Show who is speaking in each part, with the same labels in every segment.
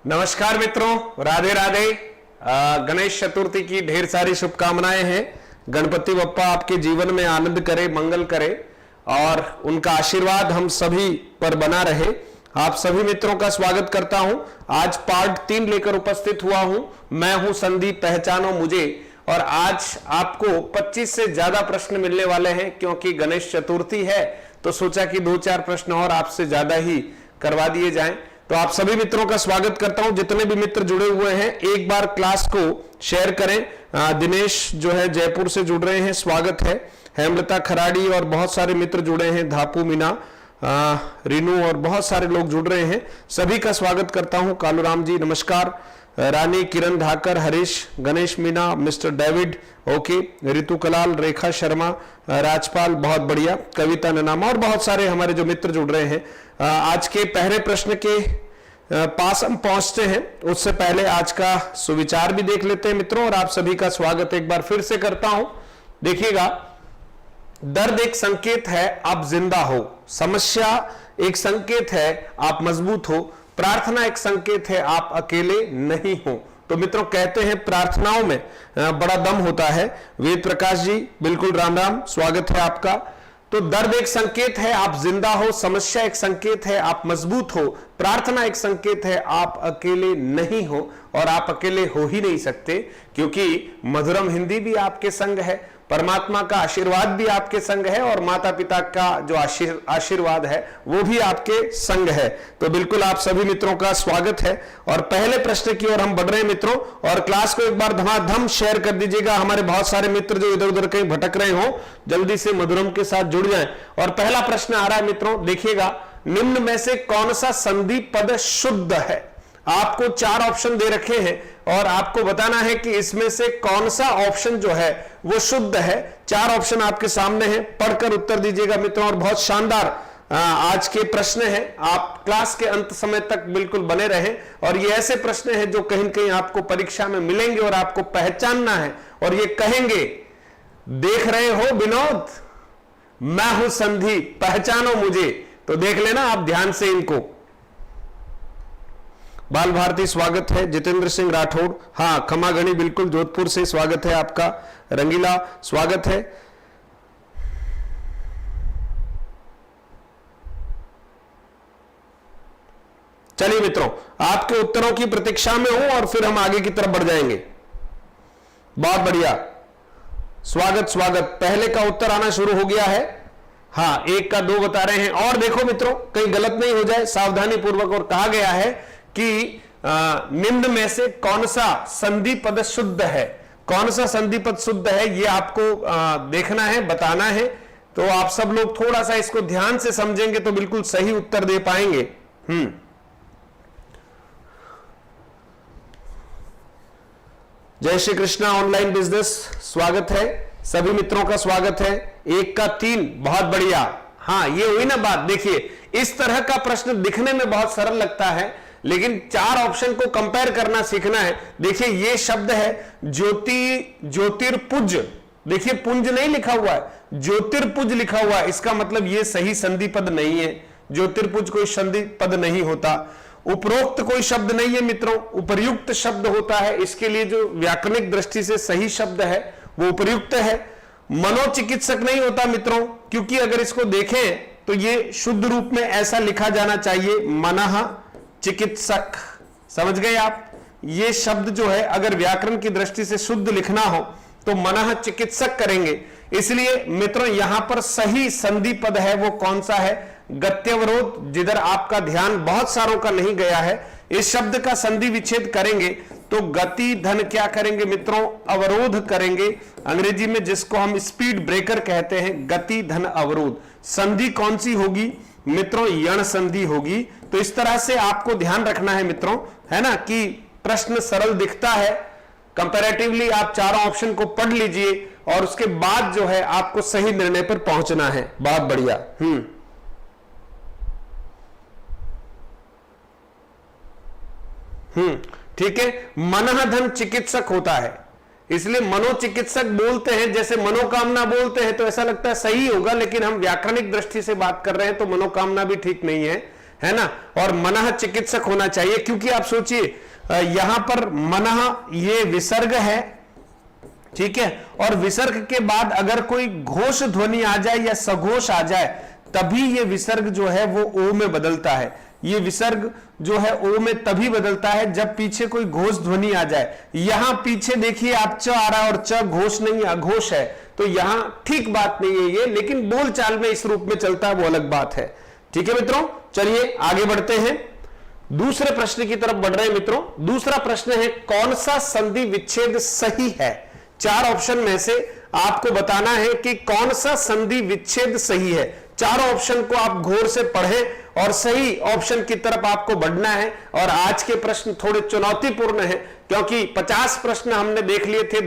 Speaker 1: नमस्कार मित्रों, राधे राधे। गणेश चतुर्थी की ढेर सारी शुभकामनाएं हैं। गणपति बप्पा आपके जीवन में आनंद करे, मंगल करे और उनका आशीर्वाद हम सभी पर बना रहे। आप सभी मित्रों का स्वागत करता हूं। आज पार्ट 3 लेकर उपस्थित हुआ हूं। मैं हूं संदीप, पहचानो मुझे। और आज आपको 25 से ज्यादा प्रश्न मिलने वाले हैं, क्योंकि गणेश चतुर्थी है तो सोचा कि 2-4 प्रश्न और आपसे ज्यादा ही करवा दिए जाएं। तो आप सभी मित्रों का स्वागत करता हूं। जितने भी मित्र जुड़े हुए हैं, एक बार क्लास को शेयर करें। दिनेश जो है जयपुर से जुड़ रहे हैं, स्वागत है। हेमलता खराड़ी और बहुत सारे मित्र जुड़े हैं, धापू मीना, रीनू और बहुत सारे लोग जुड़ रहे हैं। सभी का स्वागत करता हूं। कालूराम जी नमस्कार, Rani, Kiran Dhakar, Harish, Ganesh Meena, mister David, okay, Ritu Kalal, Rekha Sharma, Rajpal, बहुत बढ़िया, कविता ननामा और बहुत सारे हमारे जो मित्र जुड़ रहे हैं। आज के पहले प्रश्न के पास हम पहुंचते हैं, उससे पहले आज का सुविचार भी देख लेते हैं मित्रों। और आप सभी का स्वागत एक बार फिर से करता हूं। देखिएगा, दर्द एक संकेत है आप जिंदा हो, समस्या एक संकेत है आप मजबूत हो, प्रार्थना एक संकेत है आप अकेले नहीं हो। तो मित्रों कहते हैं प्रार्थनाओं में बड़ा दम होता है। वेद प्रकाश जी बिल्कुल राम राम, स्वागत है आपका। तो दर्द एक संकेत है आप जिंदा हो, समस्या एक संकेत है आप मजबूत हो, प्रार्थना एक संकेत है आप अकेले नहीं हो। और आप अकेले हो ही नहीं सकते, क्योंकि मधुरम हिंदी भी आपके संग है, परमात्मा का आशीर्वाद भी आपके संग है और माता पिता का जो आशीर्वाद है वो भी आपके संग है। तो बिल्कुल आप सभी मित्रों का स्वागत है। और पहले प्रश्न की ओर हम बढ़ रहे हैं मित्रों, और क्लास को एक बार धमाधम शेयर कर दीजिएगा। हमारे बहुत सारे मित्र जो इधर उधर कहीं भटक रहे हो, जल्दी से मधुरम के साथ जुड़ जाएं। और पहला प्रश्न आ रहा है मित्रों, देखिएगा, निम्न में से कौन सा संधि पद शुद्ध है? आपको 4 ऑप्शन दे रखे हैं और आपको बताना है कि इसमें से कौन सा ऑप्शन जो है वो शुद्ध है। 4 ऑप्शन आपके सामने हैं, पढ़कर उत्तर दीजिएगा मित्रों। और बहुत शानदार आज के प्रश्न हैं, आप क्लास के अंत समय तक बिल्कुल बने रहें। और ये ऐसे प्रश्न हैं जो कहीं न कहीं आपको परीक्षा में मिलेंगे और आपको पहचानना है। और ये कहेंगे, देख रहे हो विनोद, मैं हूं संधि, पहचानो मुझे। तो देख लेना आप ध्यान से इनको। बाल भारती स्वागत है। जितेंद्र सिंह राठौड़, हाँ, खमागणी बिल्कुल जोधपुर से स्वागत है आपका। रंगीला स्वागत है। चलिए मित्रों, आपके उत्तरों की प्रतीक्षा में हूं और फिर हम आगे की तरफ बढ़ जाएंगे। बहुत बढ़िया, स्वागत स्वागत। पहले का उत्तर आना शुरू हो गया है। हाँ, 1 का 2 बता रहे हैं। और देखो मित्रों, कहीं गलत नहीं हो जाए, सावधानी पूर्वक। और कहा गया है कि निम्न में से कौन सा संधि पद शुद्ध है। कौन सा संधि पद शुद्ध है ये आपको देखना है, बताना है। तो आप सब लोग थोड़ा सा इसको ध्यान से समझेंगे तो बिल्कुल सही उत्तर दे पाएंगे। जय श्री कृष्णा ऑनलाइन बिजनेस, स्वागत है। सभी मित्रों का स्वागत है। 1 का 3, बहुत बढ़िया। हाँ, ये हुई ना बात। देखिए, इस तरह का प्रश्न दिखने में बहुत सरल लगता है, लेकिन 4 ऑप्शन को कंपेयर करना सीखना है। देखिए, ये शब्द है ज्योतिर्पुज। देखिए, पुंज नहीं लिखा हुआ है, ज्योतिर्पुज लिखा हुआ है। इसका मतलब ये सही संधि पद नहीं है। ज्योतिर्पुज कोई संधि पद नहीं होता। उपरोक्त कोई शब्द नहीं है मित्रों, उपर्युक्त शब्द होता है। इसके लिए जो व्याकरणिक दृष्टि से सही शब्द है वो उपर्युक्त है। मनोचिकित्सक नहीं होता मित्रों, क्योंकि अगर इसको देखें तो ये शुद्ध रूप में ऐसा लिखा जाना चाहिए, मनः चिकित्सक। समझ गए आप? ये शब्द जो है अगर व्याकरण की दृष्टि से शुद्ध लिखना हो तो मनः चिकित्सक करेंगे। इसलिए मित्रों यहां पर सही संधि पद है वो कौन सा है? गत्यवरोध। जिधर आपका ध्यान बहुत सारों का नहीं गया है, इस शब्द का संधि विच्छेद करेंगे तो गति धन क्या करेंगे मित्रों? अवरोध करेंगे। अंग्रेजी में जिसको हम स्पीड ब्रेकर कहते हैं, गति धन अवरोध। संधि कौन सी होगी मित्रों? यण संधि होगी। तो इस तरह से आपको ध्यान रखना है मित्रों, है ना, कि प्रश्न सरल दिखता है। कंपैरेटिवली आप 4 ऑप्शन को पढ़ लीजिए और उसके बाद जो है आपको सही निर्णय पर पहुंचना है। बहुत बढ़िया। ठीक है, मनः धन चिकित्सक होता है, इसलिए मनोचिकित्सक बोलते हैं। जैसे मनोकामना बोलते हैं तो ऐसा लगता है सही होगा, लेकिन हम व्याकरणिक दृष्टि से बात कर रहे हैं तो मनोकामना भी ठीक नहीं है, है ना, और मनः चिकित्सक होना चाहिए, क्योंकि आप सोचिए यहां पर मनः ये विसर्ग है, ठीक है, और विसर्ग के बाद अगर कोई घोष ध्वनि आ जाए या सघोष आ जाए तभी ये विसर्ग जो है वो ओ में बदलता है। ये विसर्ग जो है ओ में तभी बदलता है जब पीछे कोई घोष ध्वनि आ जाए। यहां पीछे देखिए आप च आ रहा है और च घोष नहीं अघोष है, तो यहां ठीक बात नहीं है ये, लेकिन बोलचाल में इस रूप में चलता है वो अलग बात है। ठीक है मित्रों, चलिए आगे बढ़ते हैं, दूसरे प्रश्न की तरफ बढ़ रहे हैं मित्रों। दूसरा प्रश्न है कौन सा संधि विच्छेद सही है। 4 ऑप्शन में से आपको बताना है कि कौन सा संधि विच्छेद सही है। चारों ऑप्शन को आप गौर से पढ़ें और सही ऑप्शन की तरफ आपको बढ़ना है। और आज के प्रश्न थोड़े चुनौतीपूर्ण हैं, क्योंकि 50 प्रश्न हमने देख लिए थे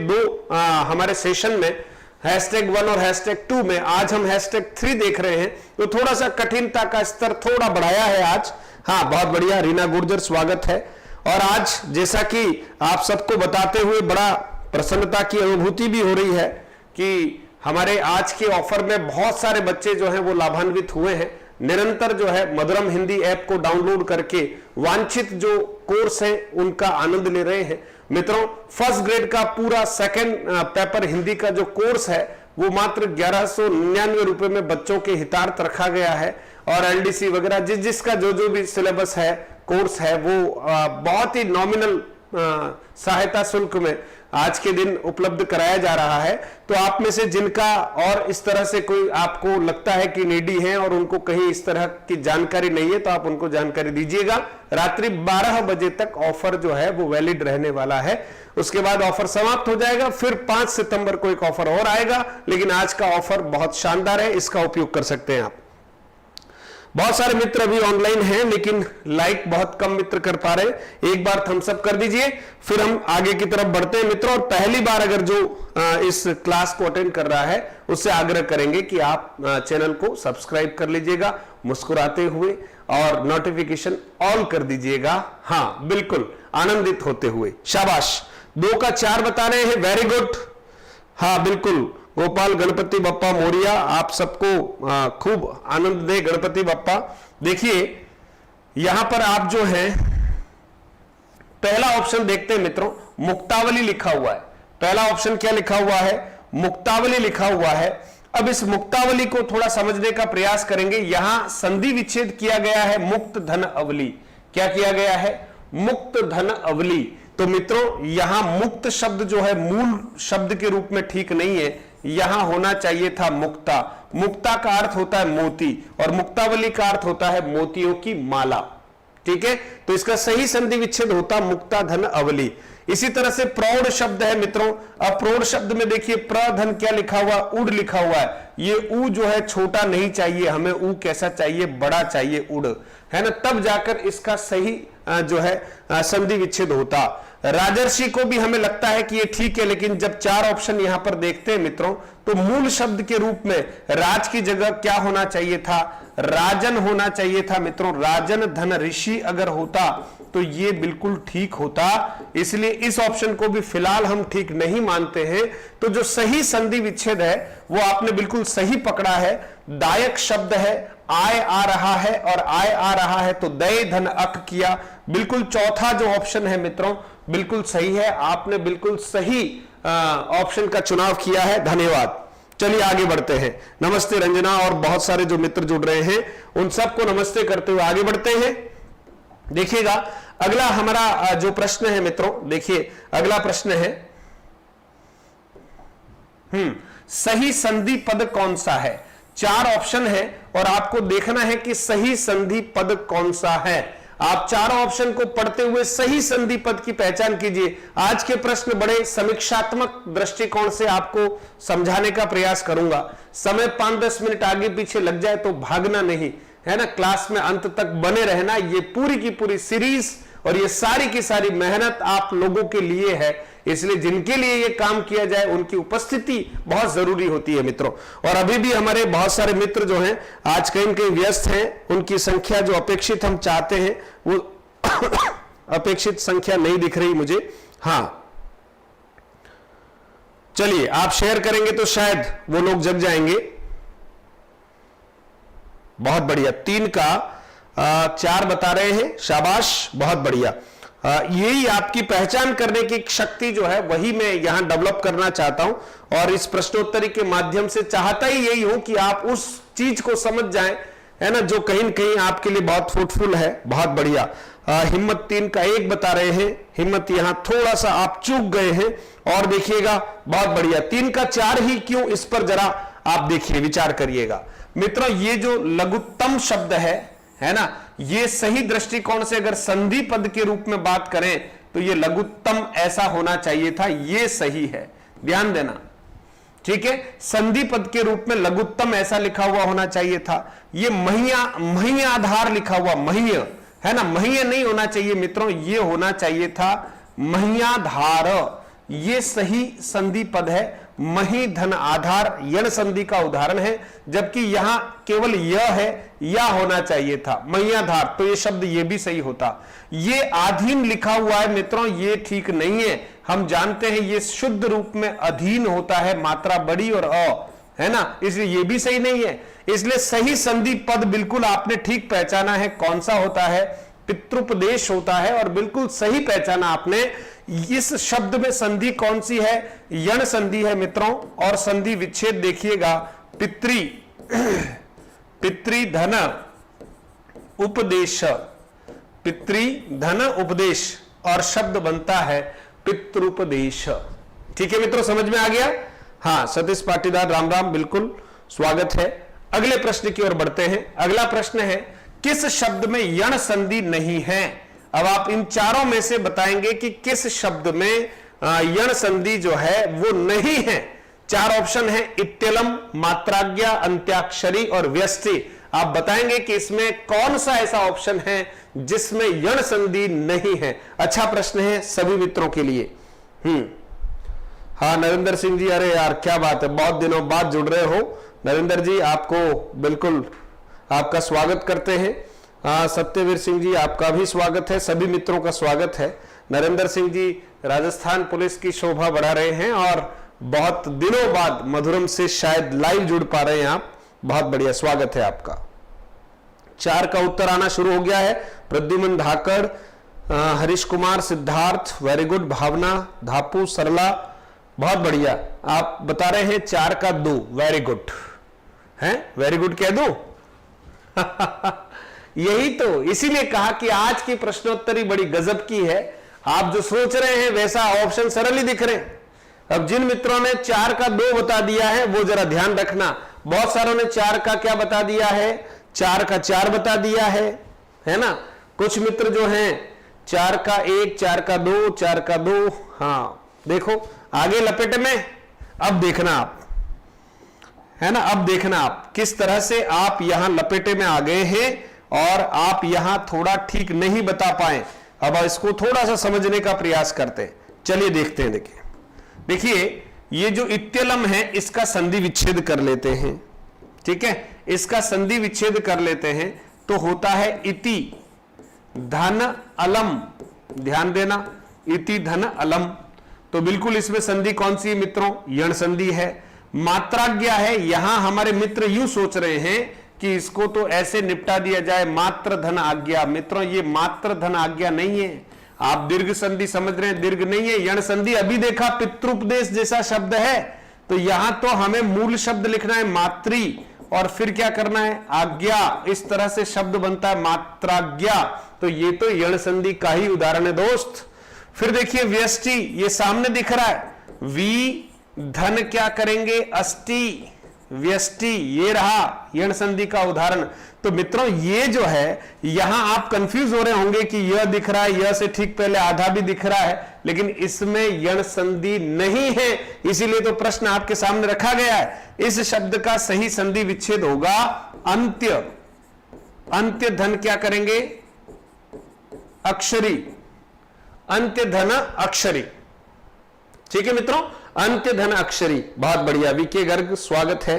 Speaker 1: हमारे सेशन में, #1 और #2 में। आज हम #3 देख रहे हैं, तो थोड़ा सा कठिनता का स्तर थोड़ा बढ़ाया है आज। हाँ, बहुत बढ़िया, रीना गुर्जर स्वागत है। और आज जैसा कि आप सबको बताते हुए बड़ा प्रसन्नता की अनुभूति भी हो रही है कि हमारे आज के ऑफर में बहुत सारे बच्चे जो हैं वो लाभान्वित हुए हैं। निरंतर जो है मधुरम हिंदी ऐप को डाउनलोड करके वांछित जो कोर्स है उनका आनंद ले रहे हैं। मित्रों, फर्स्ट ग्रेड का पूरा सेकंड पेपर हिंदी का जो कोर्स है वो मात्र 1199 रुपए में बच्चों के हितार्थ रखा गया है। और एलडीसी वगैरह जिसका जो भी सिलेबस है, कोर्स है, वो बहुत ही नॉमिनल सहायता शुल्क में आज के दिन उपलब्ध कराया जा रहा है। तो आप में से जिनका और इस तरह से कोई आपको लगता है कि नीडी है और उनको कहीं इस तरह की जानकारी नहीं है, तो आप उनको जानकारी दीजिएगा। रात्रि 12 बजे तक ऑफर जो है वो वैलिड रहने वाला है, उसके बाद ऑफर समाप्त हो जाएगा। फिर 5 सितंबर को एक ऑफर और आएगा, लेकिन आज का ऑफर बहुत शानदार है, इसका उपयोग कर सकते हैं आप। बहुत सारे मित्र अभी ऑनलाइन हैं, लेकिन लाइक बहुत कम मित्र कर पा रहे। एक बार थम्स अप कर दीजिए, फिर हम आगे की तरफ बढ़ते हैं मित्रों। और पहली बार अगर जो इस क्लास को अटेंड कर रहा है उससे आग्रह करेंगे कि आप चैनल को सब्सक्राइब कर लीजिएगा मुस्कुराते हुए, और नोटिफिकेशन ऑल कर दीजिएगा। हाँ बिल्कुल, आनंदित होते हुए। शाबाश, 2 का 4 बता रहे हैं, वेरी गुड। हाँ बिल्कुल, गोपाल गणपति बप्पा मोरिया, आप सबको खूब आनंद दे गणपति बप्पा। देखिए यहां पर आप जो है पहला ऑप्शन देखते हैं मित्रों, मुक्तावली लिखा हुआ है। पहला ऑप्शन क्या लिखा हुआ है? मुक्तावली लिखा हुआ है। अब इस मुक्तावली को थोड़ा समझने का प्रयास करेंगे। यहां संधि विच्छेद किया गया है मुक्त धन अवली। क्या किया गया है? मुक्त धन अवली। तो मित्रों यहां मुक्त शब्द जो है मूल शब्द के रूप में ठीक नहीं है, यहां होना चाहिए था मुक्ता। मुक्ता का अर्थ होता है मोती और मुक्तावली का अर्थ होता है मोतियों की माला। ठीक है, तो इसका सही संधि विच्छेद होता मुक्ता धन अवली। इसी तरह से प्रौढ़ शब्द है मित्रों। अब प्रौढ़ शब्द में देखिए प्रधन क्या लिखा हुआ? उड़ लिखा हुआ है। ये उ जो है छोटा नहीं चाहिए हमें, उ कैसा चाहिए? बड़ा चाहिए, उड़, है ना, तब जाकर इसका सही जो है संधि विच्छेद होता। राजर्षि को भी हमें लगता है कि ये ठीक है, लेकिन जब 4 ऑप्शन यहां पर देखते हैं मित्रों, तो मूल शब्द के रूप में राज की जगह क्या होना चाहिए था? राजन होना चाहिए था मित्रों। राजन धन ऋषि अगर होता तो ये बिल्कुल ठीक होता। इसलिए इस ऑप्शन को भी फिलहाल हम ठीक नहीं मानते हैं। तो जो सही संधि विच्छेद है वो आपने बिल्कुल सही पकड़ा है। दायक शब्द है, आय आ रहा है और आय आ रहा है तो दय धन अक किया। बिल्कुल चौथा जो ऑप्शन है मित्रों बिल्कुल सही है। आपने बिल्कुल सही ऑप्शन का चुनाव किया है, धन्यवाद। चलिए आगे बढ़ते हैं। नमस्ते रंजना और बहुत सारे जो मित्र जुड़ रहे हैं उन सबको नमस्ते करते हुए आगे बढ़ते हैं। देखिएगा अगला हमारा जो प्रश्न है मित्रों, देखिए अगला प्रश्न है सही संधि पद कौन सा है? 4 ऑप्शन है और आपको देखना है कि सही संधि पद कौन सा है। आप 4 ऑप्शन को पढ़ते हुए सही संधि पद की पहचान कीजिए। आज के प्रश्न बड़े समीक्षात्मक दृष्टिकोण से आपको समझाने का प्रयास करूंगा। समय 5-10 मिनट आगे पीछे लग जाए तो भागना नहीं, है ना, क्लास में अंत तक बने रहना। ये पूरी की पूरी सीरीज और ये सारी की सारी मेहनत आप लोगों के लिए है, इसलिए जिनके लिए ये काम किया जाए उनकी उपस्थिति बहुत जरूरी होती है मित्रों। और अभी भी हमारे बहुत सारे मित्र जो हैं आज कहीं कहीं व्यस्त हैं, उनकी संख्या जो अपेक्षित हम चाहते हैं वो अपेक्षित संख्या नहीं दिख रही मुझे। हाँ चलिए, आप शेयर करेंगे तो शायद वो लोग जग जाएंगे। बहुत बढ़िया। 3 का 4 बता रहे हैं, शाबाश, बहुत बढ़िया। यही आपकी पहचान करने की शक्ति जो है वही मैं यहां डेवलप करना चाहता हूं और इस प्रश्नोत्तरी के माध्यम से चाहता ही यही हूं कि आप उस चीज को समझ जाएं, है ना, जो कहीं न कहीं आपके लिए बहुत फ्रूटफुल है। बहुत बढ़िया। हिम्मत 3 का 1 बता रहे हैं, हिम्मत यहां थोड़ा सा आप चूक गए हैं और देखिएगा, बहुत बढ़िया। 3 का 4 ही क्यों, इस पर जरा आप देखिए, विचार करिएगा मित्रों। ये जो लघुत्तम शब्द है ना, ये सही दृष्टिकोण से अगर संधि पद के रूप में बात करें तो ये लघुत्तम ऐसा होना चाहिए था, ये सही है, ध्यान देना, ठीक है। संधि पद के रूप में लघुत्तम ऐसा लिखा हुआ होना चाहिए था। ये महिया आधार लिखा हुआ, महिया है ना, महिया नहीं होना चाहिए मित्रों, ये होना चाहिए था महियाधार। ये सही संधि पद है। मही धन आधार यण संधि का उदाहरण है, जबकि यहां केवल यह है, या होना चाहिए था महियाधार, तो ये शब्द ये भी सही होता। ये अधीन लिखा हुआ है मित्रों, ये ठीक नहीं है। हम जानते हैं ये शुद्ध रूप में अधीन होता है, मात्रा बड़ी और है ना, इसलिए ये भी सही नहीं है। इसलिए सही संधि पद बिल्कुल आपने ठीक पहचाना है, कौन सा होता है, पितृपदेश होता है, और बिल्कुल सही पहचाना आपने। इस शब्द में संधि कौन सी है, यण संधि है मित्रों, और संधि विच्छेद देखिएगा, पितृ धन उपदेश, पितृ धन उपदेश, और शब्द बनता है पितृपदेश। ठीक है मित्रों, समझ में आ गया। हाँ, सतीश पाटीदार राम राम, बिल्कुल स्वागत है। अगले प्रश्न की ओर बढ़ते हैं। अगला प्रश्न है, किस शब्द में यण संधि नहीं है। अब आप इन चारों में से बताएंगे कि किस शब्द में यण संधि जो है वो नहीं है। 4 ऑप्शन है, इत्यलम, मात्राज्ञा, अंत्याक्षरी और व्यष्टि। आप बताएंगे कि इसमें कौन सा ऐसा ऑप्शन है जिसमें यण संधि नहीं है। अच्छा प्रश्न है सभी मित्रों के लिए। हाँ, नरेंद्र सिंह जी, अरे यार क्या बात है, बहुत दिनों बाद जुड़ रहे हो नरेंद्र जी, आपको बिल्कुल आपका स्वागत करते हैं। सत्यवीर सिंह जी, आपका भी स्वागत है, सभी मित्रों का स्वागत है। नरेंद्र सिंह जी राजस्थान पुलिस की शोभा बढ़ा रहे हैं और बहुत दिनों बाद मधुरम से शायद लाइव जुड़ पा रहे हैं आप, बहुत बढ़िया, स्वागत है आपका। 4 का उत्तर आना शुरू हो गया है। प्रद्युमन धाकड़, हरीश कुमार, सिद्धार्थ, वेरी गुड, भावना, धापू, सरला, बहुत बढ़िया। आप बता रहे हैं 4 का 2, वेरी गुड है, वेरी गुड कह दूं यही तो, इसीलिए कहा कि आज की प्रश्नोत्तरी बड़ी गजब की है। आप जो सोच रहे हैं वैसा ऑप्शन सरल ही दिख रहे हैं। अब जिन मित्रों ने 4 का 2 बता दिया है वो जरा ध्यान रखना। बहुत सारों ने 4 का क्या बता दिया है, 4 का 4 बता दिया है ना। कुछ मित्र जो हैं 4 का 1, 4 का 2, 4 का 2। हाँ देखो आगे लपेटे में, अब देखना आप, है ना, अब देखना आप किस तरह से आप यहां लपेटे में आ गए हैं और आप यहां थोड़ा ठीक नहीं बता पाए। अब इसको थोड़ा सा समझने का प्रयास करते हैं। चलिए देखते हैं। देखिए ये जो इत्यलम है इसका संधि विच्छेद कर लेते हैं, ठीक है, इसका संधि विच्छेद कर लेते हैं तो होता है इति धन अलम। ध्यान देना, इति धन अलम, तो बिल्कुल इसमें संधि कौन सी है मित्रों, यण संधि है। मात्राज्ञा है, यहां हमारे मित्र यूं सोच रहे हैं कि इसको तो ऐसे निपटा दिया जाए, मात्र धन आज्ञा। मित्रों ये मात्र धन आज्ञा नहीं है, आप दीर्घ संधि समझ रहे हैं, दीर्घ नहीं है, यण संधि। अभी देखा पितृपदेश जैसा शब्द है, तो यहां तो हमें मूल शब्द लिखना है मात्री, और फिर क्या करना है, आज्ञा। इस तरह से शब्द बनता है मात्राज्ञा, तो ये तो यण संधि का ही उदाहरण है दोस्त। फिर देखिए व्यष्टि, ये सामने दिख रहा है, वी धन क्या करेंगे, अष्टि, व्यष्टि, ये रहा यण संधि का उदाहरण। तो मित्रों ये जो है, यहां आप कंफ्यूज हो रहे होंगे कि यह दिख रहा है, यह से ठीक पहले आधा भी दिख रहा है, लेकिन इसमें यण संधि नहीं है, इसीलिए तो प्रश्न आपके सामने रखा गया है। इस शब्द का सही संधि विच्छेद होगा अंत्य। अंत्य धन क्या करेंगे, अक्षरी, अंत्य धन अक्षरी, ठीक है मित्रों, अंत्य धन अक्षरी। बहुत बढ़िया, वीके गर्ग स्वागत है।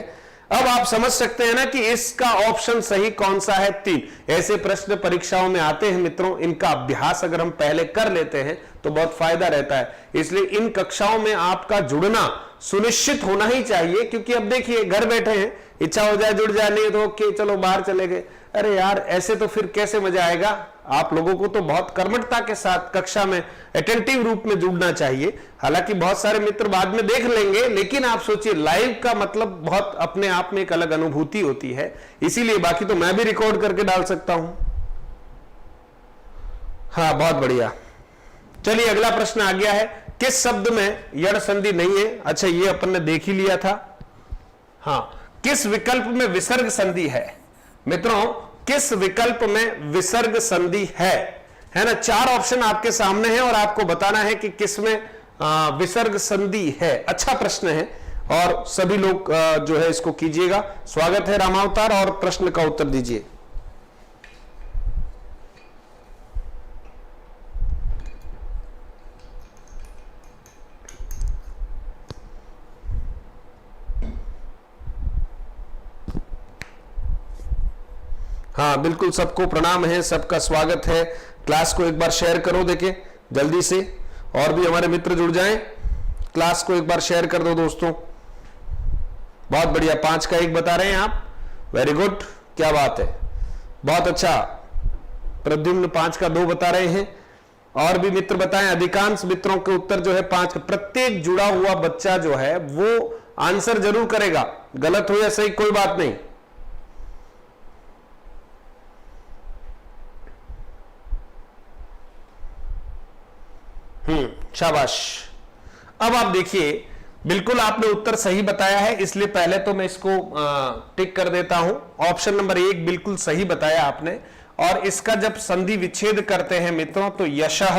Speaker 1: अब आप समझ सकते हैं ना कि इसका ऑप्शन सही कौन सा है, 3। ऐसे प्रश्न परीक्षाओं में आते हैं मित्रों, इनका अभ्यास अगर हम पहले कर लेते हैं तो बहुत फायदा रहता है। इसलिए इन कक्षाओं में आपका जुड़ना सुनिश्चित होना ही चाहिए, क्योंकि अब देखिए घर बैठे हैं, इच्छा हो जाए जुड़ जाए, नहीं तो ओके चलो बाहर चले गए, अरे यार ऐसे तो फिर कैसे मजा आएगा। आप लोगों को तो बहुत कर्मठता के साथ कक्षा में अटेंटिव रूप में जुड़ना चाहिए। हालांकि बहुत सारे मित्र बाद में देख लेंगे, लेकिन आप सोचिए लाइव का मतलब बहुत अपने आप में एक अलग अनुभूति होती है, इसीलिए। बाकी तो मैं भी रिकॉर्ड करके डाल सकता हूं। हाँ बहुत बढ़िया। चलिए अगला प्रश्न आ गया है, किस शब्द में यण संधि नहीं है? अच्छा ये अपन ने देख ही लिया था। हाँ, किस विकल्प में विसर्ग संधि है? मित्रों किस विकल्प में विसर्ग संधि है ना? 4 ऑप्शन आपके सामने हैं और आपको बताना है कि किस में विसर्ग संधि है। अच्छा प्रश्न है और सभी लोग जो है इसको कीजिएगा। स्वागत है रामावतार, और प्रश्न का उत्तर दीजिए। हाँ बिल्कुल, सबको प्रणाम है, सबका स्वागत है। क्लास को एक बार शेयर करो, देखें जल्दी से, और भी हमारे मित्र जुड़ जाएं। क्लास को एक बार शेयर कर दो दोस्तों। बहुत बढ़िया, 5 का 1 बता रहे हैं आप, वेरी गुड, क्या बात है, बहुत अच्छा। प्रद्युम्न 5 का 2 बता रहे हैं, और भी मित्र बताएं। अधिकांश मित्रों के उत्तर जो है 5 का। प्रत्येक जुड़ा हुआ बच्चा जो है वो आंसर जरूर करेगा, गलत हो या सही कोई बात नहीं। शाबाश। अब आप देखिए, बिल्कुल आपने उत्तर सही बताया है, इसलिए पहले तो मैं इसको टिक कर देता हूं। ऑप्शन नंबर 1 बिल्कुल सही बताया आपने। और इसका जब संधि विच्छेद करते हैं मित्रों तो यशः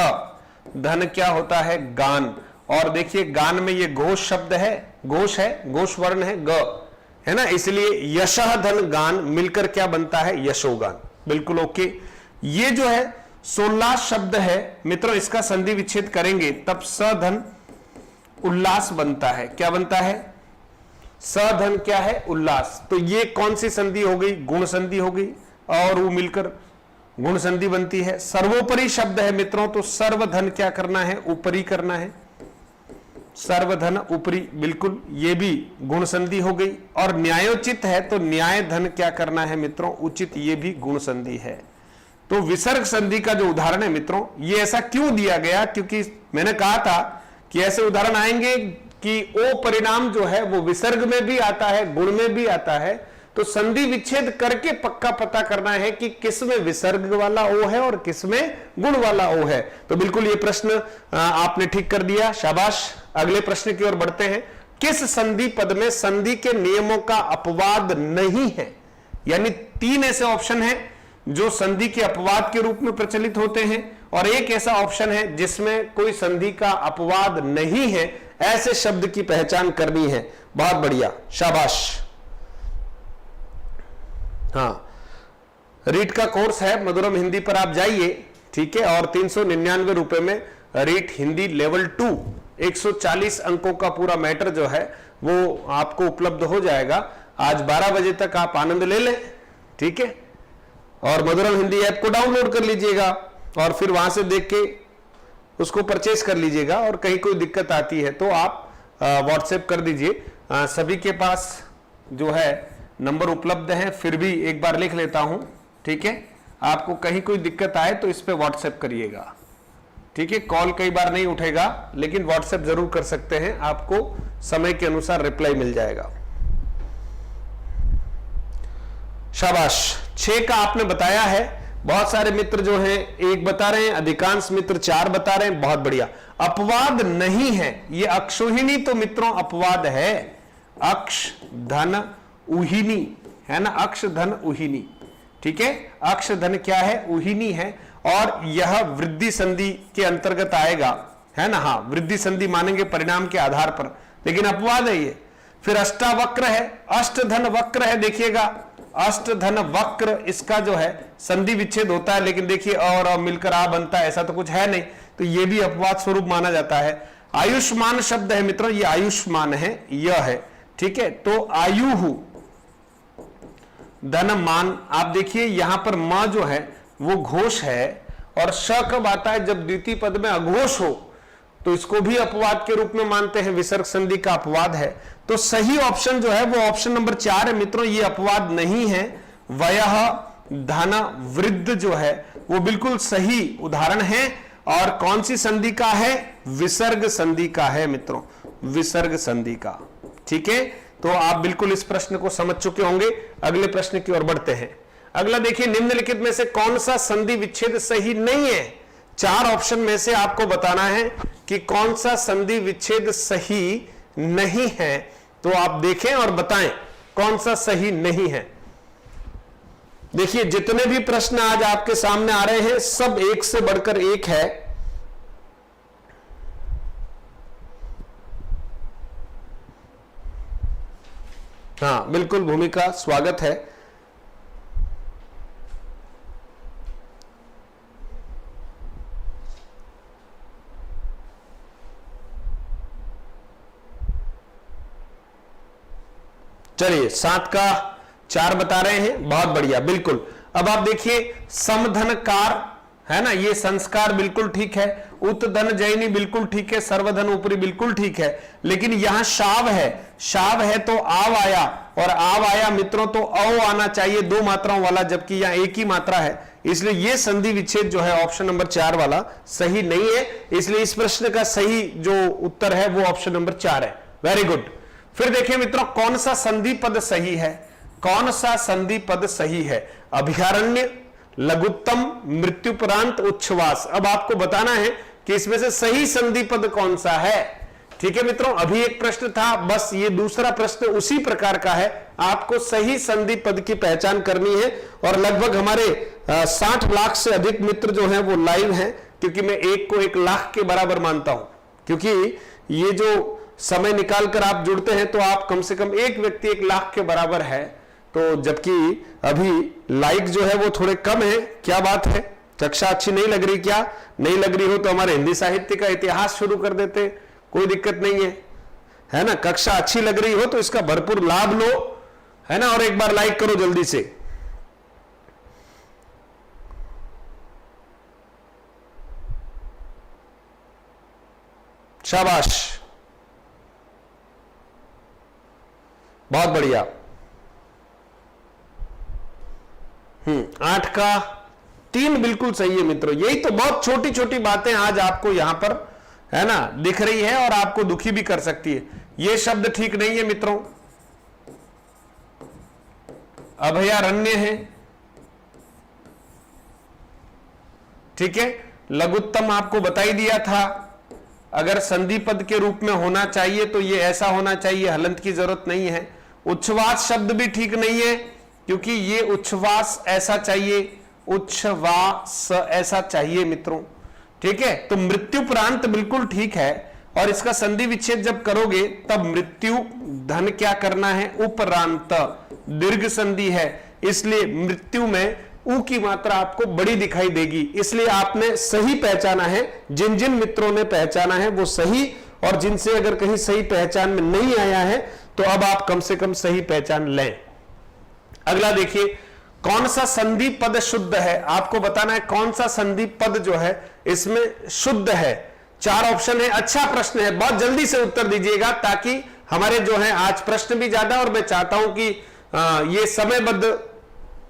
Speaker 1: धन क्या होता है? गान। और देखिए गान में ये घोष शब्द है, घोष है, घोष वर्ण है ग, है ना, इसलिए यशः धन गान मिलकर क्या बनता है? यशोगान। बिल्कुल ओके। ये जो है 16 शब्द है मित्रों, इसका संधि विच्छेद करेंगे तब सधन उल्लास बनता है। क्या बनता है? सधन क्या है? उल्लास। तो ये कौन सी संधि हो गई? गुण संधि हो गई, और वो मिलकर गुण संधि बनती है। सर्वोपरि शब्द है मित्रों, तो सर्वधन क्या करना है? ऊपरी करना है, सर्वधन ऊपरी, बिल्कुल ये भी गुण संधि हो गई। और न्यायोचित है तो न्याय धन क्या करना है मित्रों? उचित, ये भी गुण संधि है। तो विसर्ग संधि का जो उदाहरण है मित्रों, ये ऐसा क्यों दिया गया? क्योंकि मैंने कहा था कि ऐसे उदाहरण आएंगे कि ओ परिणाम जो है वो विसर्ग में भी आता है, गुण में भी आता है। तो संधि विच्छेद करके पक्का पता करना है कि किस में विसर्ग वाला ओ है और किस में गुण वाला ओ है। तो बिल्कुल ये प्रश्न आपने ठीक कर दिया, शाबाश। अगले प्रश्न की ओर बढ़ते हैं। किस संधि पद में संधि के नियमों का अपवाद नहीं है? यानी 3 ऐसे ऑप्शन है जो संधि के अपवाद के रूप में प्रचलित होते हैं, और एक ऐसा ऑप्शन है जिसमें कोई संधि का अपवाद नहीं है। ऐसे शब्द की पहचान करनी है। बहुत बढ़िया, शाबाश। हाँ, रीट का कोर्स है मधुरम हिंदी पर, आप जाइए, ठीक है। और 399 रुपए में रीट हिंदी लेवल 2 140 अंकों का पूरा मैटर जो है वो आपको उपलब्ध हो जाएगा। आज 12 बजे तक आप आनंद ले लें, ठीक है। और मधुरम हिंदी ऐप को डाउनलोड कर लीजिएगा और फिर वहां से देख के उसको परचेज कर लीजिएगा। और कहीं कोई दिक्कत आती है तो आप व्हाट्सएप कर दीजिए। सभी के पास जो है नंबर उपलब्ध है, फिर भी एक बार लिख लेता हूं, ठीक है। आपको कहीं कोई दिक्कत आए तो इस पे व्हाट्सएप करिएगा, ठीक है। कॉल कई बार नहीं उठेगा, लेकिन व्हाट्सएप जरूर कर सकते हैं, आपको समय के अनुसार रिप्लाई मिल जाएगा। शाबाश। 6 का आपने बताया है। बहुत सारे मित्र जो हैं 1 बता रहे हैं, अधिकांश मित्र 4 बता रहे हैं, बहुत बढ़िया। अपवाद नहीं है, ये अक्षोहिणी तो मित्रों अपवाद है। अक्ष धन उहिनी है ना, अक्ष धन उहिनी, ठीक है। अक्ष धन क्या है? उहिनी है, और यह वृद्धि संधि के अंतर्गत आएगा, है ना। हाँ, वृद्धि संधि मानेंगे परिणाम के आधार पर, लेकिन अपवाद है ये। फिर अष्टावक्र है, अष्ट धन वक्र है, देखिएगा अष्ट धन वक्र, इसका जो है संधि विच्छेद होता है, लेकिन देखिए और मिलकर आ बनता है, ऐसा तो कुछ है नहीं, तो ये भी अपवाद स्वरूप माना जाता है। आयुष्मान शब्द है मित्रों, ये आयुष्मान है, यह है, ठीक है। तो आयु धन मान, आप देखिए यहां पर म जो है वो घोष है, और श कब आता है? जब द्वितीय पद में अघोष हो, तो इसको भी अपवाद के रूप में मानते हैं, विसर्ग संधि का अपवाद है। तो सही ऑप्शन जो है वो ऑप्शन नंबर 4 है मित्रों, ये अपवाद नहीं है। वयः धन वृद्ध जो है वो बिल्कुल सही उदाहरण है। और कौन सी संधि का है? विसर्ग संधि का है मित्रों, विसर्ग संधि का। ठीक है, तो आप बिल्कुल इस प्रश्न को समझ चुके होंगे। अगले प्रश्न की ओर बढ़ते हैं। अगला देखिए, निम्नलिखित में से कौन सा संधि विच्छेद सही नहीं है? 4 ऑप्शन में से आपको बताना है कि कौन सा संधि विच्छेद सही नहीं है। तो आप देखें और बताएं कौन सा सही नहीं है। देखिए, जितने भी प्रश्न आज आपके सामने आ रहे हैं सब एक से बढ़कर एक है। हाँ बिल्कुल, भूमिका स्वागत है। चलिए 7 का 4 बता रहे हैं, बहुत बढ़िया, बिल्कुल। अब आप देखिए, समधनकार है ना, ये संस्कार बिल्कुल ठीक है। उत्धन जैनी बिल्कुल ठीक है। सर्वधन ऊपरी बिल्कुल ठीक है। लेकिन यहां शाव है, शाव है तो आव आया, और आव आया मित्रों तो औ आना चाहिए 2 मात्राओं वाला, जबकि यहां एक ही मात्रा है। इसलिए यह संधि विच्छेद जो है ऑप्शन नंबर 4 वाला सही नहीं है। इसलिए इस प्रश्न का सही जो उत्तर है वो ऑप्शन नंबर 4 है। Very good. फिर देखिए मित्रों, कौन सा संधि पद सही है? कौन सा संधि पद सही है? अभयारण्य, लघुत्तम, मृत्युपरांत, उच्छ्वास। अब आपको बताना है कि इसमें से सही संधि पद कौन सा है। ठीक है मित्रों, अभी एक प्रश्न था, बस ये दूसरा प्रश्न उसी प्रकार का है। आपको सही संधि पद की पहचान करनी है। और लगभग हमारे 60 लाख से अधिक मित्र जो हैं वो लाइव हैं, क्योंकि मैं 1 को 1 लाख के बराबर मानता हूं। क्योंकि ये जो समय निकालकर आप जुड़ते हैं तो आप कम से कम एक व्यक्ति 1 लाख के बराबर है। तो जबकि अभी लाइक जो है वो थोड़े कम है। क्या बात है, कक्षा अच्छी नहीं लग रही? क्या नहीं लग रही हो तो हमारे हिंदी साहित्य का इतिहास शुरू कर देते, कोई दिक्कत नहीं है ना। कक्षा अच्छी लग रही हो तो इसका भरपूर लाभ लो, है ना। और एक बार लाइक करो जल्दी से। शाबाश, बहुत बढ़िया। 8 का 3 बिल्कुल सही है मित्रों। यही तो बहुत छोटी छोटी बातें आज आपको यहां पर है ना दिख रही है और आपको दुखी भी कर सकती है। यह शब्द ठीक नहीं है मित्रों, अभयारण्य है। ठीक है, लघुत्तम आपको बता ही दिया था। अगर संधि पद के रूप में होना चाहिए तो ये ऐसा होना चाहिए, हलंत की जरूरत नहीं है। उच्छ्वास शब्द भी ठीक नहीं है, क्योंकि ये उच्छ्वास ऐसा चाहिए, उच्छ्वास ऐसा चाहिए मित्रों। ठीक है, तो मृत्युपरांत बिल्कुल ठीक है। और इसका संधि विच्छेद जब करोगे तब मृत्यु धन क्या करना है? उपरांत, दीर्घ संधि है, इसलिए मृत्यु में ऊ की मात्रा आपको बड़ी दिखाई देगी। इसलिए आपने सही पहचाना है। जिन जिन मित्रों ने पहचाना है वो सही, और जिनसे अगर कहीं सही पहचान में नहीं आया है तो अब आप कम से कम सही पहचान लें। अगला देखिए, कौन सा संधि पद शुद्ध है? आपको बताना है कौन सा संधि पद जो है इसमें शुद्ध है। 4 ऑप्शन है। अच्छा प्रश्न है, बहुत जल्दी से उत्तर दीजिएगा, ताकि हमारे जो है आज प्रश्न भी ज्यादा, और मैं चाहता हूं कि ये समयबद्ध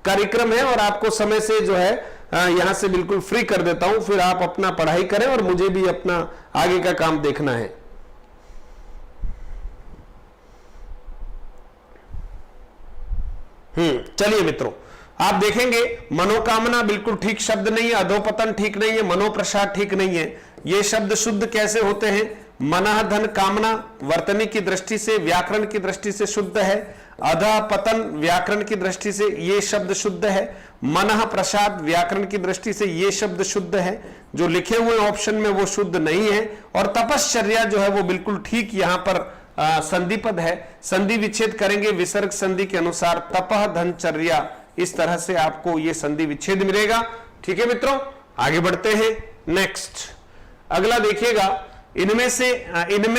Speaker 1: कार्यक्रम है और आपको समय से जो है यहां से बिल्कुल फ्री कर देता हूं। फिर आप अपना पढ़ाई करें और मुझे भी अपना आगे का काम देखना है। चलिए मित्रों, आप देखेंगे मनोकामना बिल्कुल ठीक शब्द नहीं है, अधोपतन ठीक नहीं है, मनोप्रसाद ठीक नहीं है। ये शब्द शुद्ध कैसे होते हैं? मनः धन कामना वर्तनी की दृष्टि से, व्याकरण की दृष्टि से शुद्ध है। अधपतन व्याकरण की दृष्टि से ये शब्द शुद्ध है। मनः प्रसाद व्याकरण की दृष्टि से ये शब्द शुद्ध है। जो लिखे हुए ऑप्शन में वो शुद्ध नहीं है। और तपश्चर्या जो है वो बिल्कुल ठीक यहां पर संधि पद है। संधि विच्छेद करेंगे विसर्ग संधि के अनुसार, तपह धनचर्या, इस तरह से आपको ये संधि विच्छेद मिलेगा। ठीक है मित्रों, आगे बढ़ते हैं। नेक्स्ट अगला देखिएगा, इनमें